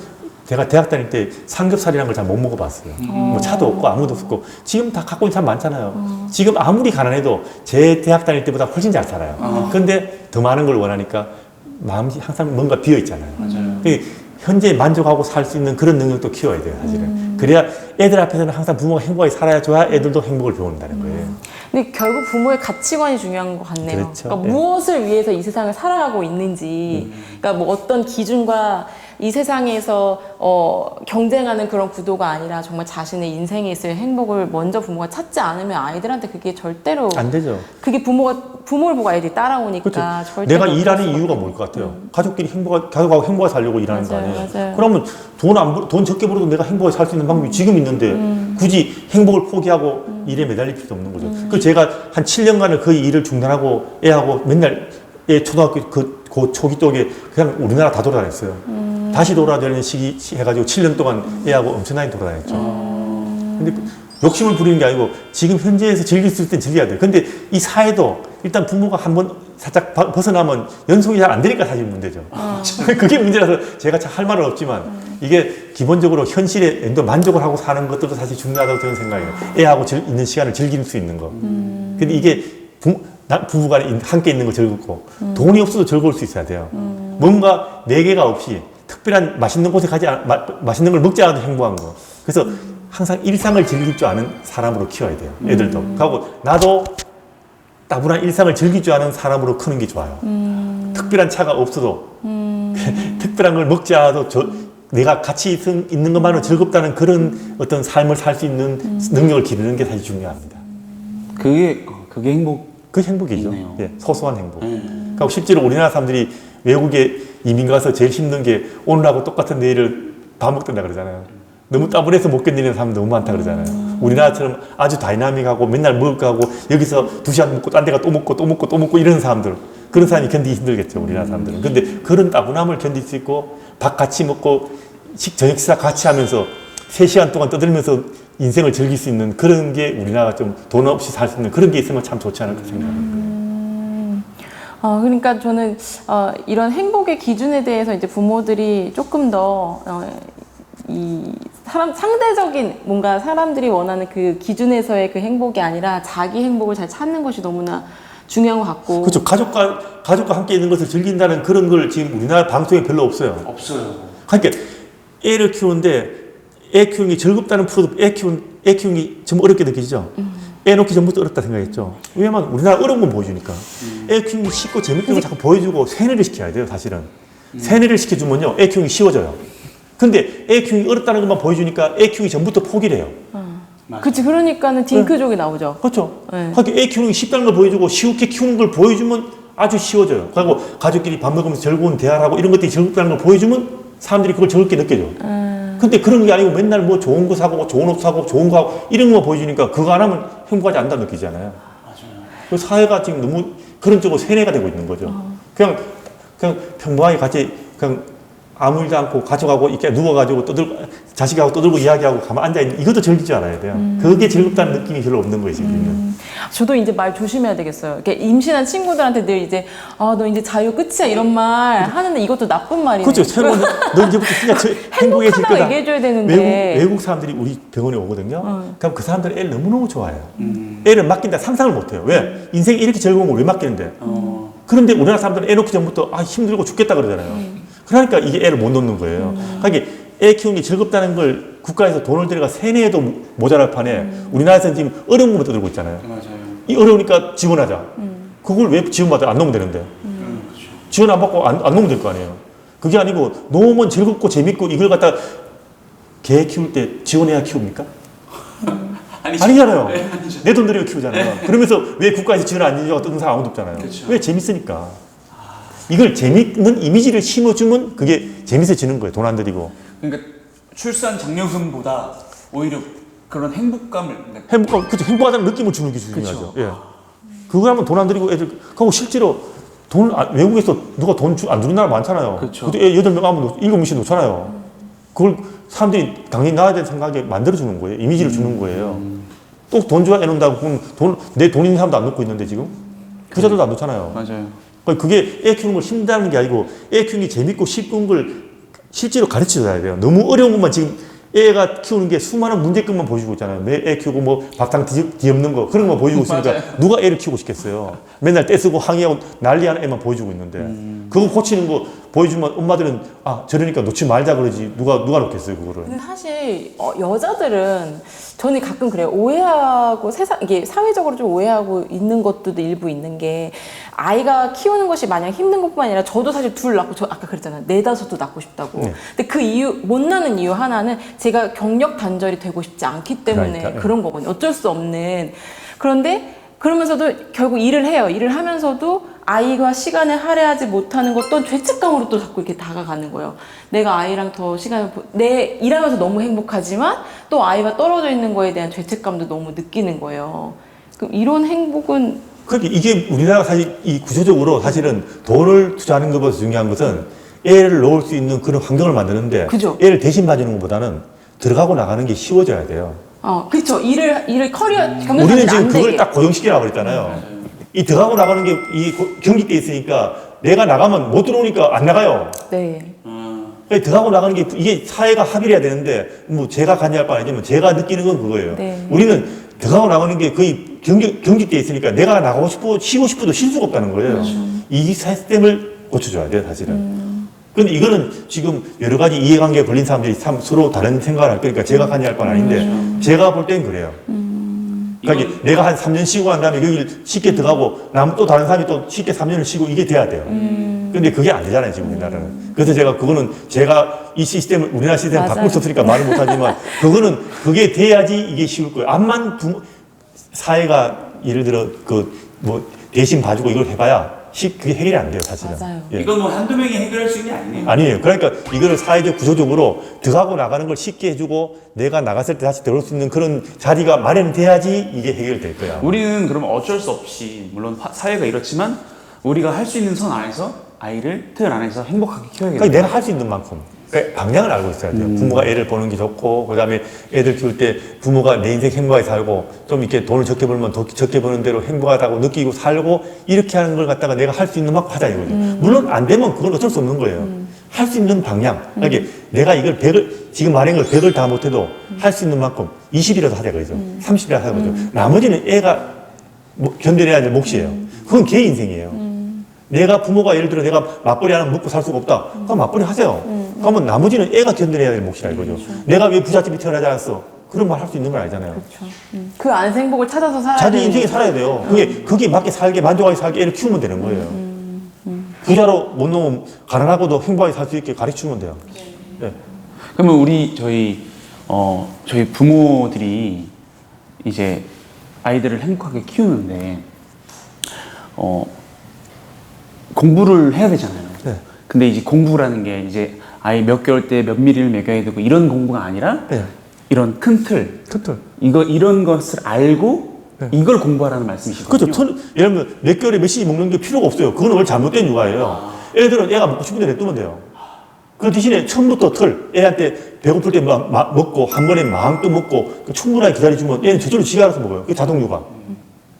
Speaker 3: 제가 대학 다닐 때 삼겹살이라는 걸 잘 못 먹어봤어요. 뭐 차도 없고 아무도 없고 지금 다 갖고 있는 사람 많잖아요. 지금 아무리 가난해도 제 대학 다닐 때보다 훨씬 잘 살아요. 근데 더 많은 걸 원하니까 마음이 항상 뭔가 비어 있잖아요. 현재 만족하고 살 수 있는 그런 능력도 키워야 돼요, 사실은. 그래야 애들 앞에서는 항상 부모가 행복하게 살아줘야 애들도 행복을 배운다는 거예요.
Speaker 1: 근데 결국 부모의 가치관이 중요한 것 같네요.
Speaker 3: 그렇죠.
Speaker 1: 그러니까
Speaker 3: 예.
Speaker 1: 무엇을 위해서 이 세상을 살아가고 있는지, 그러니까 뭐 어떤 기준과 이 세상에서 경쟁하는 그런 구도가 아니라 정말 자신의 인생에 있을 행복을 먼저 부모가 찾지 않으면 아이들한테 그게 절대로
Speaker 3: 안 되죠.
Speaker 1: 그게 부모를 보고 아이들이 따라오니까
Speaker 3: 그렇죠.
Speaker 1: 절대로
Speaker 3: 내가 일하는
Speaker 1: 그럴
Speaker 3: 이유가
Speaker 1: 수밖에
Speaker 3: 뭘 것 같아요? 가족끼리 가족하고 행복하게 살려고 일하는 거
Speaker 1: 맞아요,
Speaker 3: 아니에요?
Speaker 1: 맞아요.
Speaker 3: 그러면 돈 적게 벌어도 내가 행복하게 살 수 있는 방법이 지금 있는데 굳이 행복을 포기하고 일에 매달릴 필요도 없는 거죠. 그 제가 한 7년간을 거의 일을 중단하고 애하고 맨날 애 초등학교 그 초기 쪽에 그냥 우리나라 다 돌아다녔어요. 다시 돌아다니는 시기 해가지고 7년 동안 애하고 엄청나게 돌아다녔죠. 근데 욕심을 부리는 게 아니고 지금 현재에서 즐길 수 있을 땐 즐겨야 돼요. 근데 이 사회도 일단 부모가 한번 살짝 벗어나면 연속이 잘 안 되니까 사실 문제죠. 그게 문제라서 제가 참 할 말은 없지만 이게 기본적으로 현실에 만족을 하고 사는 것들도 사실 중요하다고 저는 생각해요. 애하고 있는 시간을 즐길 수 있는 거. 근데 이게 부부간에 함께 있는 거 즐겁고 돈이 없어도 즐거울 수 있어야 돼요. 뭔가 내게가 없이 특별한 맛있는 곳에 맛있는 걸 먹지 않아도 행복한 거. 그래서 항상 일상을 즐길 줄 아는 사람으로 키워야 돼요. 애들도. 그리고 나도 따분한 일상을 즐길 줄 아는 사람으로 크는 게 좋아요. 특별한 차가 없어도 특별한 걸 먹지 않아도 내가 같이 있는 것만으로 즐겁다는 그런 어떤 삶을 살 수 있는 능력을 기르는 게 사실 중요합니다.
Speaker 2: 그게 행복.
Speaker 3: 그 행복이죠.
Speaker 2: 있네요.
Speaker 3: 예, 소소한 행복. 그러니까 실제로 우리나라 사람들이 외국에 이민 가서 제일 힘든 게 오늘하고 똑같은 내일을 밥 먹던다 그러잖아요. 너무 따분해서 못 견디는 사람 너무 많다 그러잖아요. 우리나라처럼 아주 다이나믹하고 맨날 먹을 거 하고 여기서 2시간 먹고 딴 데가 또 먹고 또 먹고 또 먹고 이런 사람들. 그런 사람이 견디기 힘들겠죠, 우리나라 사람들은. 근데 그런 따분함을 견딜 수 있고 밥 같이 먹고 저녁 식사 같이 하면서 3시간 동안 떠들면서 인생을 즐길 수 있는 그런 게 우리나라가 좀 돈 없이 살 수 있는 그런 게 있으면 참 좋지 않을까 생각합니다.
Speaker 1: 그러니까 저는 이런 행복의 기준에 대해서 이제 부모들이 조금 더 상대적인 뭔가 사람들이 원하는 그 기준에서의 그 행복이 아니라 자기 행복을 잘 찾는 것이 너무나 중요한 것 같고.
Speaker 3: 그렇죠. 가족과 함께 있는 것을 즐긴다는 그런 걸 지금 우리나라 방송에 별로 없어요.
Speaker 2: 없어요.
Speaker 3: 그러니까 애를 키우는데 애 키우는 게 즐겁다는 프로도 애 키우는 게 좀 어렵게 느껴지죠. 애 놓기 전부터 어렵다 생각했죠. 왜냐면 우리나라 어려운 건 보여주니까. 애 키우는 게 쉽고 재밌는 걸 자꾸 보여주고 세뇌를 시켜야 돼요, 사실은. 세뇌를 시켜주면요, 애 키우기 쉬워져요. 근데 애 키우기 어렵다는 것만 보여주니까 애 키우기 전부터 포기를 해요.
Speaker 1: 그치, 그러니까는 딩크족이 나오죠.
Speaker 3: 그렇죠.
Speaker 1: 네.
Speaker 3: 그러니까 애 키우는 게 쉽다는 걸 보여주고 쉽게 키우는 걸 보여주면 아주 쉬워져요. 그리고 가족끼리 밥 먹으면서 즐거운 대화를 하고 이런 것들이 즐겁다는 걸 보여주면 사람들이 그걸 즐겁게 느껴져. 근데 그런 게 아니고 맨날 뭐 좋은 거 사고 좋은 옷 사고 좋은 거 하고 이런 거 보여주니까 그거 안 하면 행복하지 않다 느끼잖아요.
Speaker 2: 맞아요.
Speaker 3: 그 사회가 지금 너무 그런 쪽으로 세뇌가 되고 있는 거죠. 그냥 평범하게 같이 그냥 아무 일도 않고 가족하고 이렇게 누워가지고 자식하고 떠들고 이야기하고 가만 앉아있는 이것도 즐기지 않아야 돼요. 그게 즐겁다는 느낌이 별로 없는 거예요, 지금.
Speaker 1: 저도 이제 말 조심해야 되겠어요. 이렇게 임신한 친구들한테 늘 이제 너 이제 자유 끝이야 이런 말 하는데 이것도 나쁜 말이네.
Speaker 3: 그렇죠. 최고는 너 이제부터 진짜 행복해질
Speaker 1: 행복하다고
Speaker 3: 거다.
Speaker 1: 얘기해줘야 되는데.
Speaker 3: 외국 사람들이 우리 병원에 오거든요. 그럼 그 사람들은 애를 너무너무 좋아해요. 애를 맡긴다 상상을 못해요. 왜? 인생이 이렇게 즐거운 걸 왜 맡기는데? 그런데 우리나라 사람들은 애 놓기 전부터 힘들고 죽겠다 그러잖아요. 그러니까 이게 애를 못 놓는 거예요. 그러니까 애 키우는 게 즐겁다는 걸 국가에서 돈을 들여가 세뇌해도 모자랄 판에 우리나라에서는 지금 어려운 것만 떠들고 있잖아요.
Speaker 2: 맞아요.
Speaker 3: 이 어려우니까 지원하자. 그걸 왜 지원받아? 안 놓으면 되는데.
Speaker 2: 그렇죠.
Speaker 3: 지원 안 받고 안 놓으면 될 거 아니에요. 그게 아니고 놓으면 즐겁고 재밌고 이걸 갖다 개 키울 때 지원해야 키웁니까? 아니잖아요. 내 돈 들여 키우잖아요. 그러면서 왜 국가에서 지원 안 해주고 뜯는 사람 아무도 없잖아요.
Speaker 2: 그쵸.
Speaker 3: 왜? 재밌으니까. 이걸 재밌는 이미지를 심어주면 그게 재밌어지는 거예요. 돈 안 들이고.
Speaker 2: 그러니까 출산 장려금보다 오히려 그런 행복감을
Speaker 3: 행복하다는 느낌을 주는 게 중요하죠. 예. 그거 하면 돈 안 들이고 애들, 그리고 실제로 외국에서 누가 돈 안 주는 나라 많잖아요.
Speaker 2: 그쵸.
Speaker 3: 그때 애 8명 하면 7명씩 놓잖아요. 그걸 사람들이 당연히 나야 될 생각에 만들어주는 거예요. 이미지를 주는 거예요. 또 돈 줘야 애 놓는다고, 그럼 내 돈 있는 사람도 안 놓고 있는데 지금? 부자들도 안 놓잖아요.
Speaker 2: 맞아요.
Speaker 3: 그게 애 키우는 걸 힘들다는 게 아니고 애 키우는 게 재밌고 쉬운 걸 실제로 가르쳐줘야 돼요. 너무 어려운 것만 지금 애가 키우는 게 수많은 문제점만 보여주고 있잖아요. 내 애 키우고 뭐 밥상 뒤엎는 거 그런 거 보여주고 있으니까
Speaker 2: 맞아요.
Speaker 3: 누가 애를 키우고 싶겠어요. 맨날 떼쓰고 항의하고 난리하는 애만 보여주고 있는데 그거 고치는 거 보여주면 엄마들은 저러니까 놓지 말자 그러지 누가 놓겠어요 그거를.
Speaker 1: 근데 사실 여자들은 저는 가끔 그래요. 오해하고 이게 사회적으로 좀 오해하고 있는 것들도 일부 있는 게 아이가 키우는 것이 마냥 힘든 것뿐만 아니라 저도 사실 둘 낳고 저 아까 그랬잖아요. 4-5도 낳고 싶다고.
Speaker 3: 네.
Speaker 1: 근데 그 이유 못 낳는 이유 하나는 제가 경력 단절이 되고 싶지 않기 때문에
Speaker 3: 그러니까,
Speaker 1: 그런 거거든요. 어쩔 수 없는. 그런데 그러면서도 결국 일을 해요. 일을 하면서도 아이와 시간을 할애하지 못하는 것 또한 죄책감으로 또 자꾸 이렇게 다가가는 거예요. 내가 아이랑 더 내 일하면서 너무 행복하지만 또 아이와 떨어져 있는 거에 대한 죄책감도 너무 느끼는 거예요. 그럼 이런 행복은
Speaker 3: 그러니까 이게 우리나라가 사실 이 구조적으로 사실은 돈을 투자하는 것보다 중요한 것은 애를 놓을 수 있는 그런 환경을 만드는데
Speaker 1: 그죠.
Speaker 3: 애를 대신 봐주는 것보다는 들어가고 나가는 게 쉬워져야 돼요.
Speaker 1: 그렇죠. 일을 커리어 경력까지
Speaker 3: 우리는 지금
Speaker 1: 안
Speaker 3: 그걸
Speaker 1: 되게.
Speaker 3: 딱 고정시키라고 그랬잖아요. 이 들어가고 나가는 게 이 경직돼 있으니까 내가 나가면 못 들어오니까 안 나가요.
Speaker 1: 네.
Speaker 3: 그러니까 들어가고 나가는 게 이게 사회가 합의를 해야 되는데 뭐 제가 관여할 바 아니지만 제가 느끼는 건 그거예요.
Speaker 1: 네.
Speaker 3: 우리는 들어가고 나가는 게 거의 경직돼 있으니까 내가 나가고 쉬고 싶어도 쉴 수가 없다는 거예요. 이 시스템을 고쳐줘야 돼요, 사실은. 근데 이거는 지금 여러 가지 이해관계에 걸린 사람들이 참 서로 다른 생각을 할 거니까 제가 관여할 건 아닌데 제가 볼 땐 그래요. 그러니까 내가 한 3년 쉬고 난 다음에 여기 쉽게 들어가고 또 다른 사람이 또 쉽게 3년을 쉬고 이게 돼야 돼요. 근데 그게 안 되잖아요, 지금 우리나라는. 그래서 제가 이 시스템을, 우리나라 시스템을
Speaker 1: 맞아요.
Speaker 3: 바꿀 수 없으니까 말을 못하지만 그게 돼야지 이게 쉬울 거예요. 암만 사회가 예를 들어 대신 봐주고 이걸 해봐야 그게 해결이 안 돼요, 사실은.
Speaker 1: 맞아요.
Speaker 3: 예.
Speaker 2: 이건 뭐 한두 명이 해결할 수 있는 게 아니네요.
Speaker 3: 아니에요. 그러니까 이거를 사회적 구조적으로 들어가고 나가는 걸 쉽게 해주고 내가 나갔을 때 다시 들어올 수 있는 그런 자리가 마련돼야지 이게 해결될 거야.
Speaker 2: 우리는 그러면 어쩔 수 없이 물론 사회가 이렇지만 우리가 할 수 있는 선 안에서 아이를 틀 안에서 행복하게 키워야겠다.
Speaker 3: 그러니까 내가 할 수 있는 만큼 방향을 알고 있어야 돼요. 부모가 애를 보는 게 좋고, 그 다음에 애들 키울 때 부모가 내 인생 행복하게 살고, 좀 이렇게 돈을 적게 벌면 더 적게 버는 대로 행복하다고 느끼고 살고, 이렇게 하는 걸 갖다가 내가 할 수 있는 만큼 하자 이거죠. 물론 안 되면 그건 어쩔 수 없는 거예요. 할 수 있는 방향. 그러니까 내가 이걸 지금 말한 걸 100을 다 못해도 할 수 있는 만큼 20이라도 하자 그러죠. 30이라도 하자 그러죠. 나머지는 애가 견뎌내야 될 몫이에요. 그건 걔 인생이에요. 내가 부모가 예를 들어 내가 맞벌이 하나 먹고 살 수가 없다. 그럼 맞벌이 하세요. 그러면 나머지는 애가 견뎌내야 될 몫이라 이거죠. 내가 왜 부잣집에 태어나지 않았어? 그런 말 할 수 있는 건 아니잖아요.
Speaker 1: 그렇죠. 그 안에서 행복을 찾아서 살아야
Speaker 3: 자기
Speaker 1: 되는
Speaker 3: 인생에
Speaker 1: 거죠.
Speaker 3: 살아야 돼요. 그게 맞게 살게, 만족하게 살게 애를 키우면 되는 거예요. 부자로 못 놓으면 가난하고도 행복하게 살 수 있게 가르치면 돼요. 네.
Speaker 2: 그러면 저희 부모들이 이제 아이들을 행복하게 키우는데 공부를 해야 되잖아요.
Speaker 3: 네.
Speaker 2: 근데 이제 공부라는 게 이제 아이 몇 개월 때 몇 미리를 먹여야 되고 이런 공부가 아니라
Speaker 3: 네.
Speaker 2: 이런 큰 틀, 이런 것을 알고
Speaker 3: 네.
Speaker 2: 이걸 공부하라는 말씀이시거든요.
Speaker 3: 그렇죠. 예를 들면 몇 개월에 몇 시씩 먹는 게 필요가 없어요. 그건 원래 잘못된 육아예요. 애들은 애가 먹고 싶은 대로 냅두면 돼요. 그 대신에 처음부터 애한테 배고플 때 먹고 한 번에 마음껏 먹고 충분하게 기다려주면 애는 저절로 지가 알아서 먹어요. 그게 자동 육아.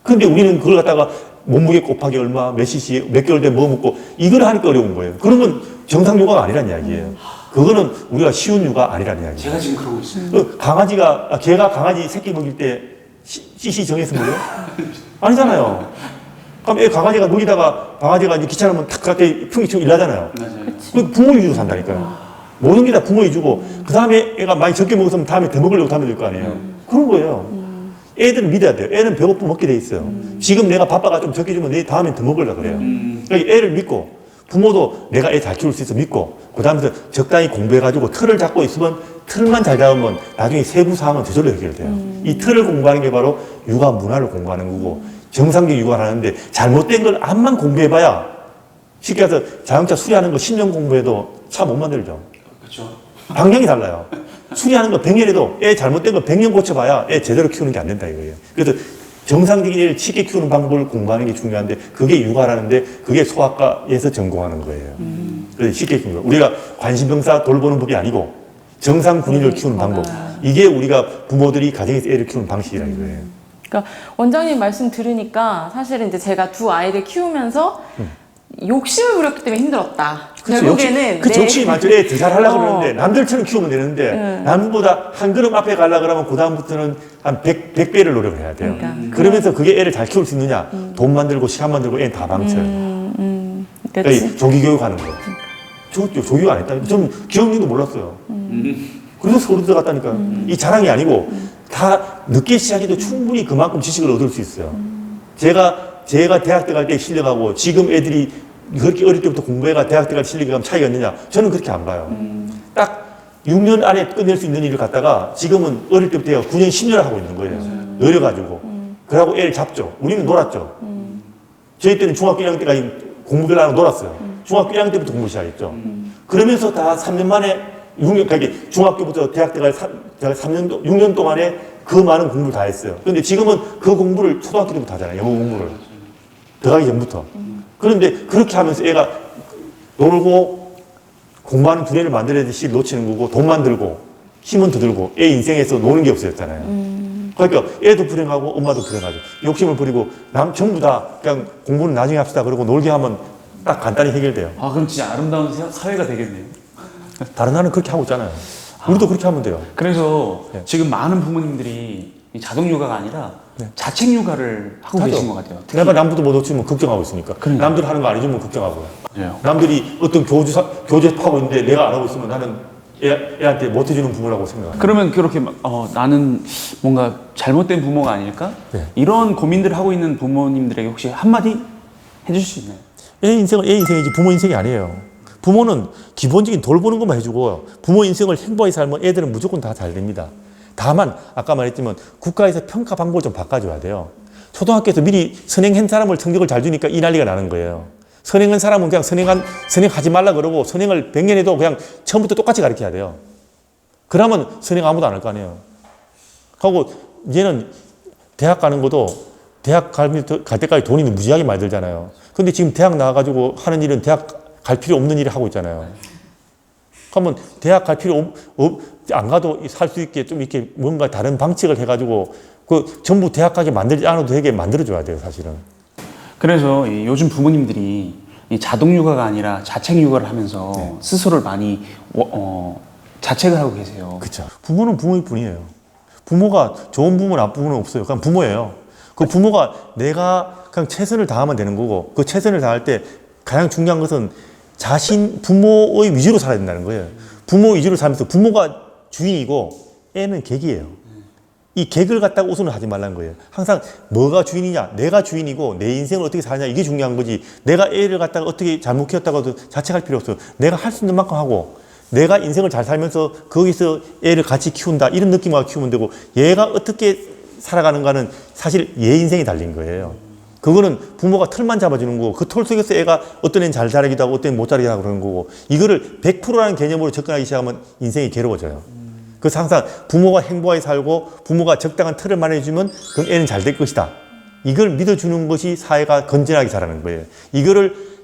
Speaker 3: 근데 우리는 그걸 갖다가 몸무게 곱하기 얼마, 몇 cc, 몇 개월 때 뭐 먹고 이걸 하니까 어려운 거예요. 그런 건 정상 육아가 아니란 이야기예요. 그거는 우리가 쉬운 육아 아니란 이야기예요.
Speaker 2: 제가 지금 그러고 있어요.
Speaker 3: 개가 강아지 새끼 먹일 때 cc 정해서 먹어요? 아니잖아요. 그럼 애 강아지가 먹이다가 강아지가 이제 귀찮으면 탁 갖다 풍기 치고 일하잖아요.
Speaker 2: 맞아요.
Speaker 3: 그 부모 위주로 산다니까요. 모든 게 다 부모 위주고 그 다음에 애가 많이 적게 먹었으면 다음에 더 먹으려고 하면 될 거 아니에요. 그런 거예요. 애들은 믿어야 돼요. 애는 배고프면 먹게 돼 있어요. 지금 내가 바빠가 좀 적게 주면 내일 다음엔 더 먹으려고 그래요. 그러니까 애를 믿고 부모도 내가 애 잘 키울 수 있어 믿고 그 다음에 적당히 공부해가지고 틀을 잡고 있으면 틀만 잘 잡으면 나중에 세부 사항은 저절로 해결돼요. 이 틀을 공부하는 게 바로 육아 문화를 공부하는 거고 정상적 육아를 하는데 잘못된 걸 암만 공부해봐야 쉽게 해서 자동차 수리하는 거 10년 공부해도 차 못 만들죠.
Speaker 2: 그렇죠.
Speaker 3: 방향이 달라요. 수리하는 거 100년에도 애 잘못된 거 100년 고쳐봐야 애 제대로 키우는 게 안 된다 이거예요. 그래서 정상적인 애를 쉽게 키우는 방법을 공부하는 게 중요한데 그게 육아라는데 그게 소아과에서 전공하는 거예요. 그래서 쉽게 키우는 거. 우리가 관심병사 돌보는 법이 아니고 정상 군인을 키우는 방법. 이게 우리가 부모들이 가정에서 애를 키우는 방식이라 이거예요.
Speaker 1: 그러니까 원장님 말씀 들으니까 사실은 이제 제가 두 아이를 키우면서 욕심을 부렸기 때문에 힘들었다. 결국에는
Speaker 3: 그 욕심이 많죠. 애 더 잘하려고 그러는데 남들처럼 키우면 되는데 남보다 한 걸음 앞에 가려고 그러면 그 다음부터는 한 100배를 노력을 해야 돼요. 그러면서 그게 애를 잘 키울 수 있느냐? 돈 만들고 시간 만들고 애 다 망쳐요. 그러니까 조기교육하는 거예요. 조기교육 안 했다. 좀 기억력도 몰랐어요. 그래서 서울 들어갔다니까. 이 자랑이 아니고 다 늦게 시작해도 충분히 그만큼 지식을 얻을 수 있어요. 제가 대학 때 갈 때 실력하고 지금 애들이 그렇게 어릴 때부터 공부해가 대학 때 갈 실력이 가면 차이가 있느냐? 저는 그렇게 안 봐요. 딱 6년 안에 끝낼 수 있는 일을 갖다가 지금은 어릴 때부터 9년, 10년을 하고 있는 거예요. 느려가지고. 그러고 애를 잡죠. 우리는 놀았죠. 저희 때는 중학교 1학년 때까지 공부를 안 하고 놀았어요. 중학교 1학년 때부터 공부 시작했죠. 그러면서 다 3년 만에 6년, 그러니까 중학교부터 대학 때 갈 3년, 6년 동안에 그 많은 공부를 다 했어요. 그런데 지금은 그 공부를 초등학교 때부터 하잖아요. 영어 공부를. 들어가기 전부터. 그런데 그렇게 하면서 애가 놀고 공부하는 두뇌를 만들어야지 놓치는 거고 돈만 들고 힘은 더 들고 애 인생에서 노는 게 없어졌잖아요. 그러니까 애도 불행하고 엄마도 불행하죠. 욕심을 부리고 전부 다 그냥 공부는 나중에 합시다. 그러고 놀게 하면 딱 간단히 해결돼요.
Speaker 2: 아, 그럼 진짜 아름다운 사회가 되겠네요.
Speaker 3: 다른 나라는 그렇게 하고 있잖아요. 우리도 그렇게 하면 돼요.
Speaker 2: 그래서
Speaker 3: 네.
Speaker 2: 지금 많은 부모님들이 이 자동 육아가 아니라 자책 육아를 하고
Speaker 3: 하죠.
Speaker 2: 계신 것 같아요.
Speaker 3: 내가 남들도 못 놓치면 걱정하고 있으니까.
Speaker 2: 그러니까.
Speaker 3: 남들 하는 거 안 해주면 걱정하고요.
Speaker 2: 네.
Speaker 3: 남들이 어떤 교재 파고 있는데 내가 안 하고 있으면 나는 애한테 못 해주는 부모라고 생각해요.
Speaker 2: 그러면 그렇게 나는 뭔가 잘못된 부모가 아닐까?
Speaker 3: 네.
Speaker 2: 이런 고민들을 하고 있는 부모님들에게 혹시 한마디 해줄 수 있나요?
Speaker 3: 애 인생은 애 인생이지 부모 인생이 아니에요. 부모는 기본적인 돌보는 것만 해주고 부모 인생을 행복하게 살면 애들은 무조건 다 잘 됩니다. 다만 아까 말했지만 국가에서 평가 방법을 좀 바꿔줘야 돼요. 초등학교에서 미리 선행한 사람을 성적을 잘 주니까 이 난리가 나는 거예요. 선행한 사람은 그냥 선행하지 말라 그러고 선행을 100년 해도 그냥 처음부터 똑같이 가르쳐야 돼요. 그러면 선행 아무도 안 할 거 아니에요. 하고 얘는 대학 가는 것도 대학 갈 때까지 돈이 무지하게 많이 들잖아요. 근데 지금 대학 나와가지고 하는 일은 대학 갈 필요 없는 일을 하고 있잖아요. 그러면 대학 갈 필요 안 가도 살 수 있게 좀 이렇게 뭔가 다른 방식을 해가지고 그 전부 대학 가게 만들지 않아도 되게 만들어줘야 돼요, 사실은.
Speaker 2: 그래서 요즘 부모님들이 이 자동 육아가 아니라 자책 육아를 하면서 스스로를 많이 자책을 하고 계세요.
Speaker 3: 그렇죠. 부모는 부모일 뿐이에요. 부모가 좋은 부모, 나쁜 부모는 없어요. 그냥 부모예요. 그 부모가 내가 그냥 최선을 다하면 되는 거고 그 최선을 다할 때 가장 중요한 것은 부모의 위주로 살아야 된다는 거예요. 부모 위주로 살면서 부모가 주인이고 애는 객이에요. 이 객을 갖다가 우선은 하지 말라는 거예요. 항상 뭐가 주인이냐, 내가 주인이고 내 인생을 어떻게 사냐 이게 중요한 거지. 내가 애를 갖다가 어떻게 잘못 키웠다고 해도 자책할 필요 없어요. 내가 할 수 있는 만큼 하고 내가 인생을 잘 살면서 거기서 애를 같이 키운다 이런 느낌으로 키우면 되고 얘가 어떻게 살아가는가는 사실 얘 인생이 달린 거예요. 그거는 부모가 틀만 잡아주는 거고 그 틀 속에서 애가 어떤 애는 잘 자라기도 하고 어떤 애는 못 자라기도 하고 그러는 거고 이거를 100%라는 개념으로 접근하기 시작하면 인생이 괴로워져요. 그래서 항상 부모가 행복하게 살고 부모가 적당한 틀을 마련해주면 그럼 애는 잘 될 것이다. 이걸 믿어주는 것이 사회가 건전하게 자라는 거예요.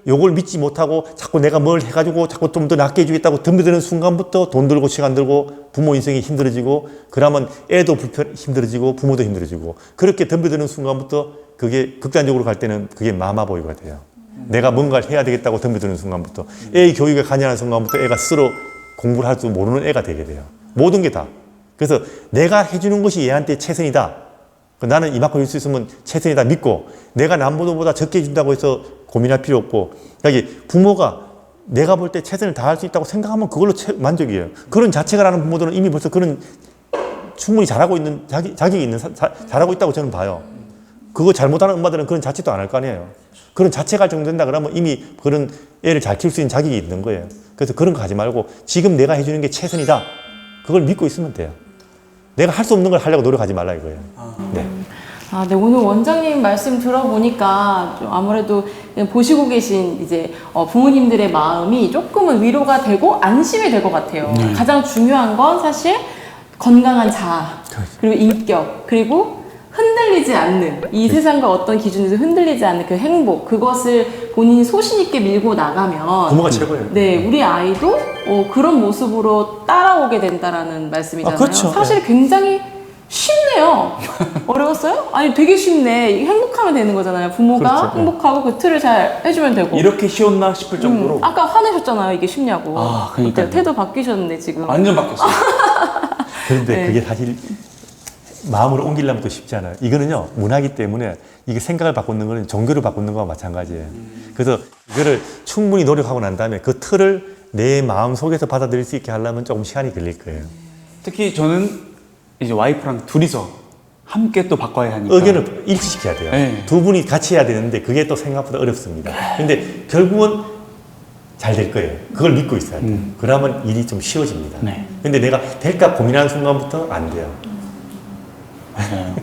Speaker 3: 요걸 믿지 못하고 자꾸 내가 뭘 해가지고 자꾸 좀 더 낫게 해주겠다고 덤벼드는 순간부터 돈 들고 시간 들고 부모 인생이 힘들어지고 그러면 애도 힘들어지고 부모도 힘들어지고 그렇게 덤벼드는 순간부터 그게 극단적으로 갈 때는 그게 마마보이가 돼요. 내가 뭔가를 해야 되겠다고 덤벼드는 순간부터 애의 교육에 관여하는 순간부터 애가 스스로 공부를 할 줄 모르는 애가 되게 돼요. 모든 게 다. 그래서 내가 해주는 것이 얘한테 최선이다. 나는 이만큼 줄 수 있으면 최선이다 믿고 내가 남보다 적게 해준다고 해서 고민할 필요 없고 그러니까 부모가 내가 볼 때 최선을 다할 수 있다고 생각하면 그걸로 만족이에요. 그런 자책을 하는 부모들은 이미 벌써 그런 충분히 잘하고 있는 자격이 있는 잘하고 있다고 저는 봐요. 그거 잘못하는 엄마들은 그런 자책도 안 할 거 아니에요. 그런 자책할 정도 된다 그러면 이미 그런 애를 잘 키울 수 있는 자격이 있는 거예요. 그래서 그런 거 하지 말고 지금 내가 해주는 게 최선이다. 그걸 믿고 있으면 돼요. 내가 할 수 없는 걸 하려고 노력하지 말라 이거예요. 네.
Speaker 1: 네, 오늘 원장님 말씀 들어보니까 좀 아무래도 보시고 계신 이제 부모님들의 마음이 조금은 위로가 되고 안심이 될 것 같아요. 가장 중요한 건 사실 건강한 자아, 그리고 인격, 그리고 흔들리지 않는, 이 세상과 어떤 기준에서 흔들리지 않는 그 행복, 그것을 본인이 소신 있게 밀고 나가면
Speaker 3: 부모가 최고예요.
Speaker 1: 네, 우리 아이도 그런 모습으로 따라오게 된다라는 말씀이잖아요.
Speaker 3: 그렇죠.
Speaker 1: 사실 굉장히 쉽네요. 어려웠어요? 아니, 되게 쉽네. 행복하면 되는 거잖아요. 부모가
Speaker 3: 그렇죠.
Speaker 1: 행복하고 그 틀을 잘 해주면 되고.
Speaker 2: 이렇게 쉬웠나 싶을 정도로
Speaker 1: 아까 화내셨잖아요. 이게 쉽냐고.
Speaker 2: 아, 그러니까요.
Speaker 1: 어때요? 태도 바뀌셨네, 지금.
Speaker 2: 완전 바뀌었어요.
Speaker 3: 그런데
Speaker 1: 네.
Speaker 3: 그게 사실 마음으로 옮기려면 또 쉽지 않아요. 이거는요, 문화이기 때문에 이게 생각을 바꾸는 거는 종교를 바꾸는 거와 마찬가지예요. 그래서 이거를 충분히 노력하고 난 다음에 그 틀을 내 마음 속에서 받아들일 수 있게 하려면 조금 시간이 걸릴 거예요.
Speaker 2: 특히 저는 이제 와이프랑 둘이서 함께 또 바꿔야 하니까
Speaker 3: 의견을 일치시켜야 돼요.
Speaker 2: 네.
Speaker 3: 두 분이 같이 해야 되는데 그게 또 생각보다 어렵습니다. 근데 결국은 잘 될 거예요. 그걸 믿고 있어야 돼요. 그러면 일이 좀 쉬워집니다.
Speaker 2: 네.
Speaker 3: 근데 내가 될까 고민하는 순간부터 안 돼요.
Speaker 2: 맞아요.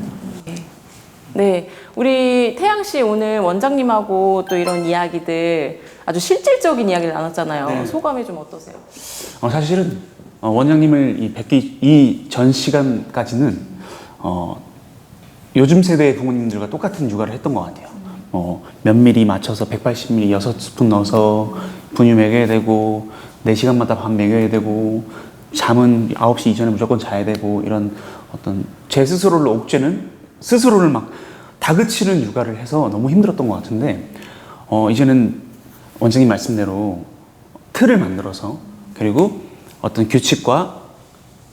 Speaker 1: 네, 우리 태양 씨 오늘 원장님하고 또 이런 이야기들 아주 실질적인 이야기를 나눴잖아요.
Speaker 2: 네.
Speaker 1: 소감이 좀 어떠세요?
Speaker 2: 사실은 원장님을 뵙기 이전 시간까지는 요즘 세대의 부모님들과 똑같은 육아를 했던 것 같아요. 면밀히 맞춰서 180ml 6스푼 넣어서 분유 먹여야 되고 4시간마다 밥 먹여야 되고 잠은 9시 이전에 무조건 자야 되고 이런 어떤 제 스스로를 옥죄는 스스로를 막 다그치는 육아를 해서 너무 힘들었던 것 같은데 이제는 원장님 말씀대로 틀을 만들어서 그리고 어떤 규칙과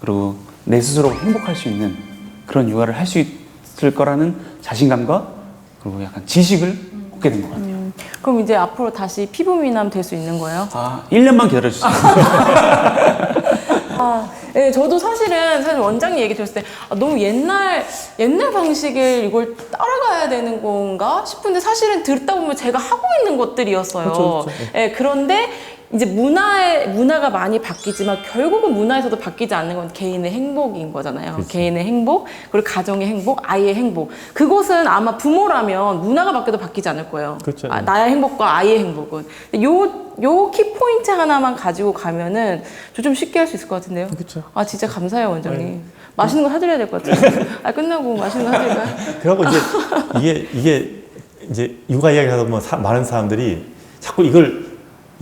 Speaker 2: 그리고 내 스스로가 행복할 수 있는 그런 육아를 할 수 있을 거라는 자신감과 그리고 약간 지식을 얻게 된 것 같아요.
Speaker 1: 그럼 이제 앞으로 다시 피부 미남 될 수 있는 거예요?
Speaker 2: 1년만 기다려주세요.
Speaker 1: 네, 저도 사실 원장님 얘기 들었을 때 너무 옛날 방식을 이걸 따라가야 되는 건가 싶은데 사실은 듣다 보면 제가 하고 있는 것들이었어요.
Speaker 3: 그렇죠.
Speaker 1: 네, 그런데 이제 문화가 많이 바뀌지만 결국은 문화에서도 바뀌지 않는 건 개인의 행복인 거잖아요.
Speaker 3: 그렇죠.
Speaker 1: 개인의 행복, 그리고 가정의 행복, 아이의 행복. 그것은 아마 부모라면 문화가 바뀌어도 바뀌지 않을 거예요.
Speaker 3: 그렇죠.
Speaker 1: 나의 행복과 아이의 행복은. 요 키포인트 하나만 가지고 가면은 저 좀 쉽게 할 수 있을 것 같은데요.
Speaker 3: 그렇죠.
Speaker 1: 진짜 감사해요, 원장님. 맛있는 거 사드려야 될 것 같아요. 끝나고 맛있는 거 사드릴까요?
Speaker 3: 그리고 이제 이게 이제 육아 이야기 하다 보면 많은 사람들이 자꾸 이걸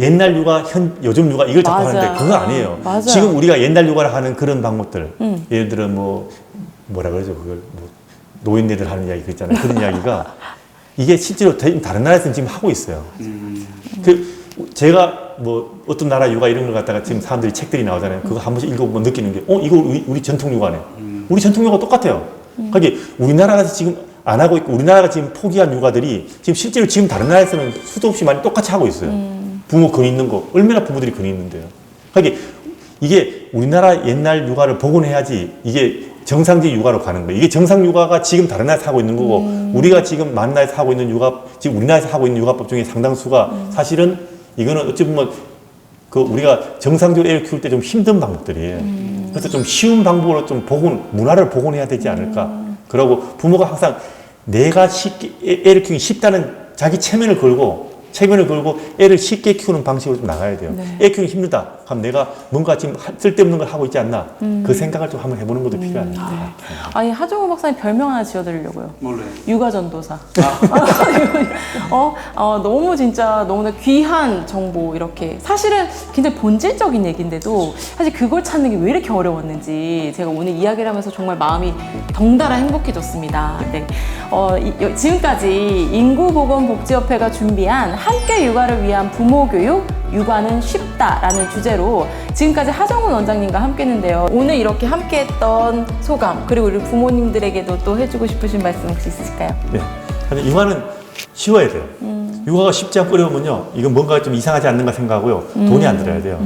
Speaker 3: 옛날 육아, 요즘 육아 이걸 자꾸
Speaker 1: 맞아.
Speaker 3: 하는데 그거 아니에요.
Speaker 1: 맞아.
Speaker 3: 지금 우리가 옛날 육아를 하는 그런 방법들, 예를 들어 뭐라 그러죠, 그걸 노인네들 하는 이야기 있잖아요. 그런 이야기가 이게 실제로 다른 나라에서는 지금 하고 있어요. 제가 어떤 나라 육아 이런 걸 갖다가 지금 사람들이 책들이 나오잖아요. 그거 한 번씩 읽어보면 느끼는 게, 이거 우리 전통 육아네. 우리 전통 육아 똑같아요. 그게 우리나라가 지금 안 하고 있고 우리나라가 지금 포기한 육아들이 지금 실제로 지금 다른 나라에서는 수도 없이 많이 똑같이 하고 있어요. 부모 권 있는 거 얼마나 부모들이 권 있는데요. 그러니까 이게 우리나라 옛날 육아를 복원해야지 이게 정상적인 육아로 가는 거예요. 이게 정상 육아가 지금 다른 나라에서 하고 있는 거고 우리가 지금 많은 나라에서 하고 있는 육아, 지금 우리나라에서 하고 있는 육아법 중에 상당수가 사실은 이거는 어찌 보면 우리가 정상적으로 애를 키울 때 좀 힘든 방법들이에요. 그래서 좀 쉬운 방법으로 좀 문화를 복원해야 되지 않을까. 그러고 부모가 항상 내가 쉽게 애를 키우기 쉽다는 자기 체면을 걸고 애를 쉽게 키우는 방식으로 좀 나가야 돼요.
Speaker 1: 네.
Speaker 3: 애 키우기 힘들다. 그럼 내가 뭔가 지금 쓸데없는 걸 하고 있지 않나. 그 생각을 좀 한번 해보는 것도 필요합니다.
Speaker 1: 아니, 하정우 박사님 별명 하나 지어드리려고요.
Speaker 2: 몰라요.
Speaker 1: 육아전도사. 너무 진짜 너무나 귀한 정보 이렇게 사실은 굉장히 본질적인 얘기인데도 사실 그걸 찾는 게 왜 이렇게 어려웠는지 제가 오늘 이야기를 하면서 정말 마음이 덩달아 행복해졌습니다. 네. 지금까지 인구보건복지협회가 준비한 함께 육아를 위한 부모교육, 육아는 쉽다라는 주제로 지금까지 하정훈 원장님과 함께 했는데요. 오늘 이렇게 함께 했던 소감, 그리고 우리 부모님들에게도 또 해주고 싶으신 말씀 혹시 있으실까요?
Speaker 3: 네. 근데 육아는 쉬워야 돼요. 육아가 쉽지 않고 어려우면요, 이건 뭔가 좀 이상하지 않는가 생각하고요, 돈이 안 들어야 돼요.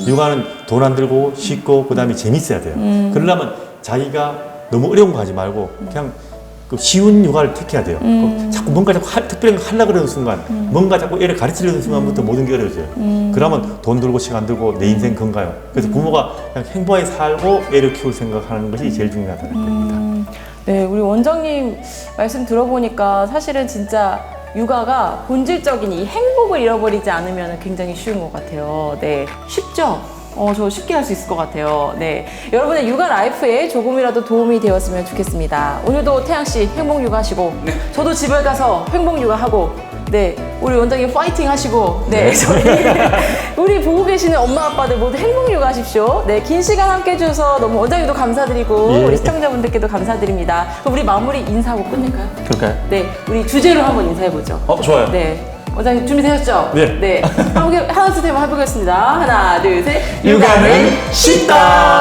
Speaker 3: 육아는 돈 안 들고 쉽고 그다음에 재밌어야 돼요. 그러려면 자기가 너무 어려운 거 하지 말고 그냥 쉬운 육아를 택해야 돼요. 자꾸 뭔가 특별한 거 하려고 그러는 순간, 뭔가 자꾸 애를 가르치려는 순간부터 모든 게 어려워져요. 그러면 돈 들고 시간 들고 내 인생 건가요? 그래서 부모가 그냥 행복하게 살고 애를 키울 생각하는 것이 제일 중요하다는 겁니다.
Speaker 1: 네, 우리 원장님 말씀 들어보니까 사실은 진짜 육아가 본질적인 이 행복을 잃어버리지 않으면 굉장히 쉬운 것 같아요. 네, 쉽죠? 저 쉽게 할 수 있을 것 같아요. 네. 여러분의 육아 라이프에 조금이라도 도움이 되었으면 좋겠습니다. 오늘도 태양씨 행복 육아하시고,
Speaker 2: 네.
Speaker 1: 저도 집에 가서 행복 육아하고, 네. 우리 원장님 파이팅 하시고, 네. 저희, 우리 보고 계시는 엄마, 아빠들 모두 행복 육아하십시오. 네. 긴 시간 함께 해주셔서 너무 원장님도 감사드리고,
Speaker 3: 예.
Speaker 1: 우리 시청자분들께도 감사드립니다. 그럼 우리 마무리 인사하고 끝낼까요?
Speaker 2: 그럴까요?
Speaker 1: 네. 우리 주제로 한번 인사해보죠.
Speaker 2: 좋아요.
Speaker 1: 네. 원장님 준비되셨죠?
Speaker 3: 네.
Speaker 1: 하나, 둘, 셋 한번 해보겠습니다. 하나, 둘, 셋.
Speaker 2: 육아는 쉽다.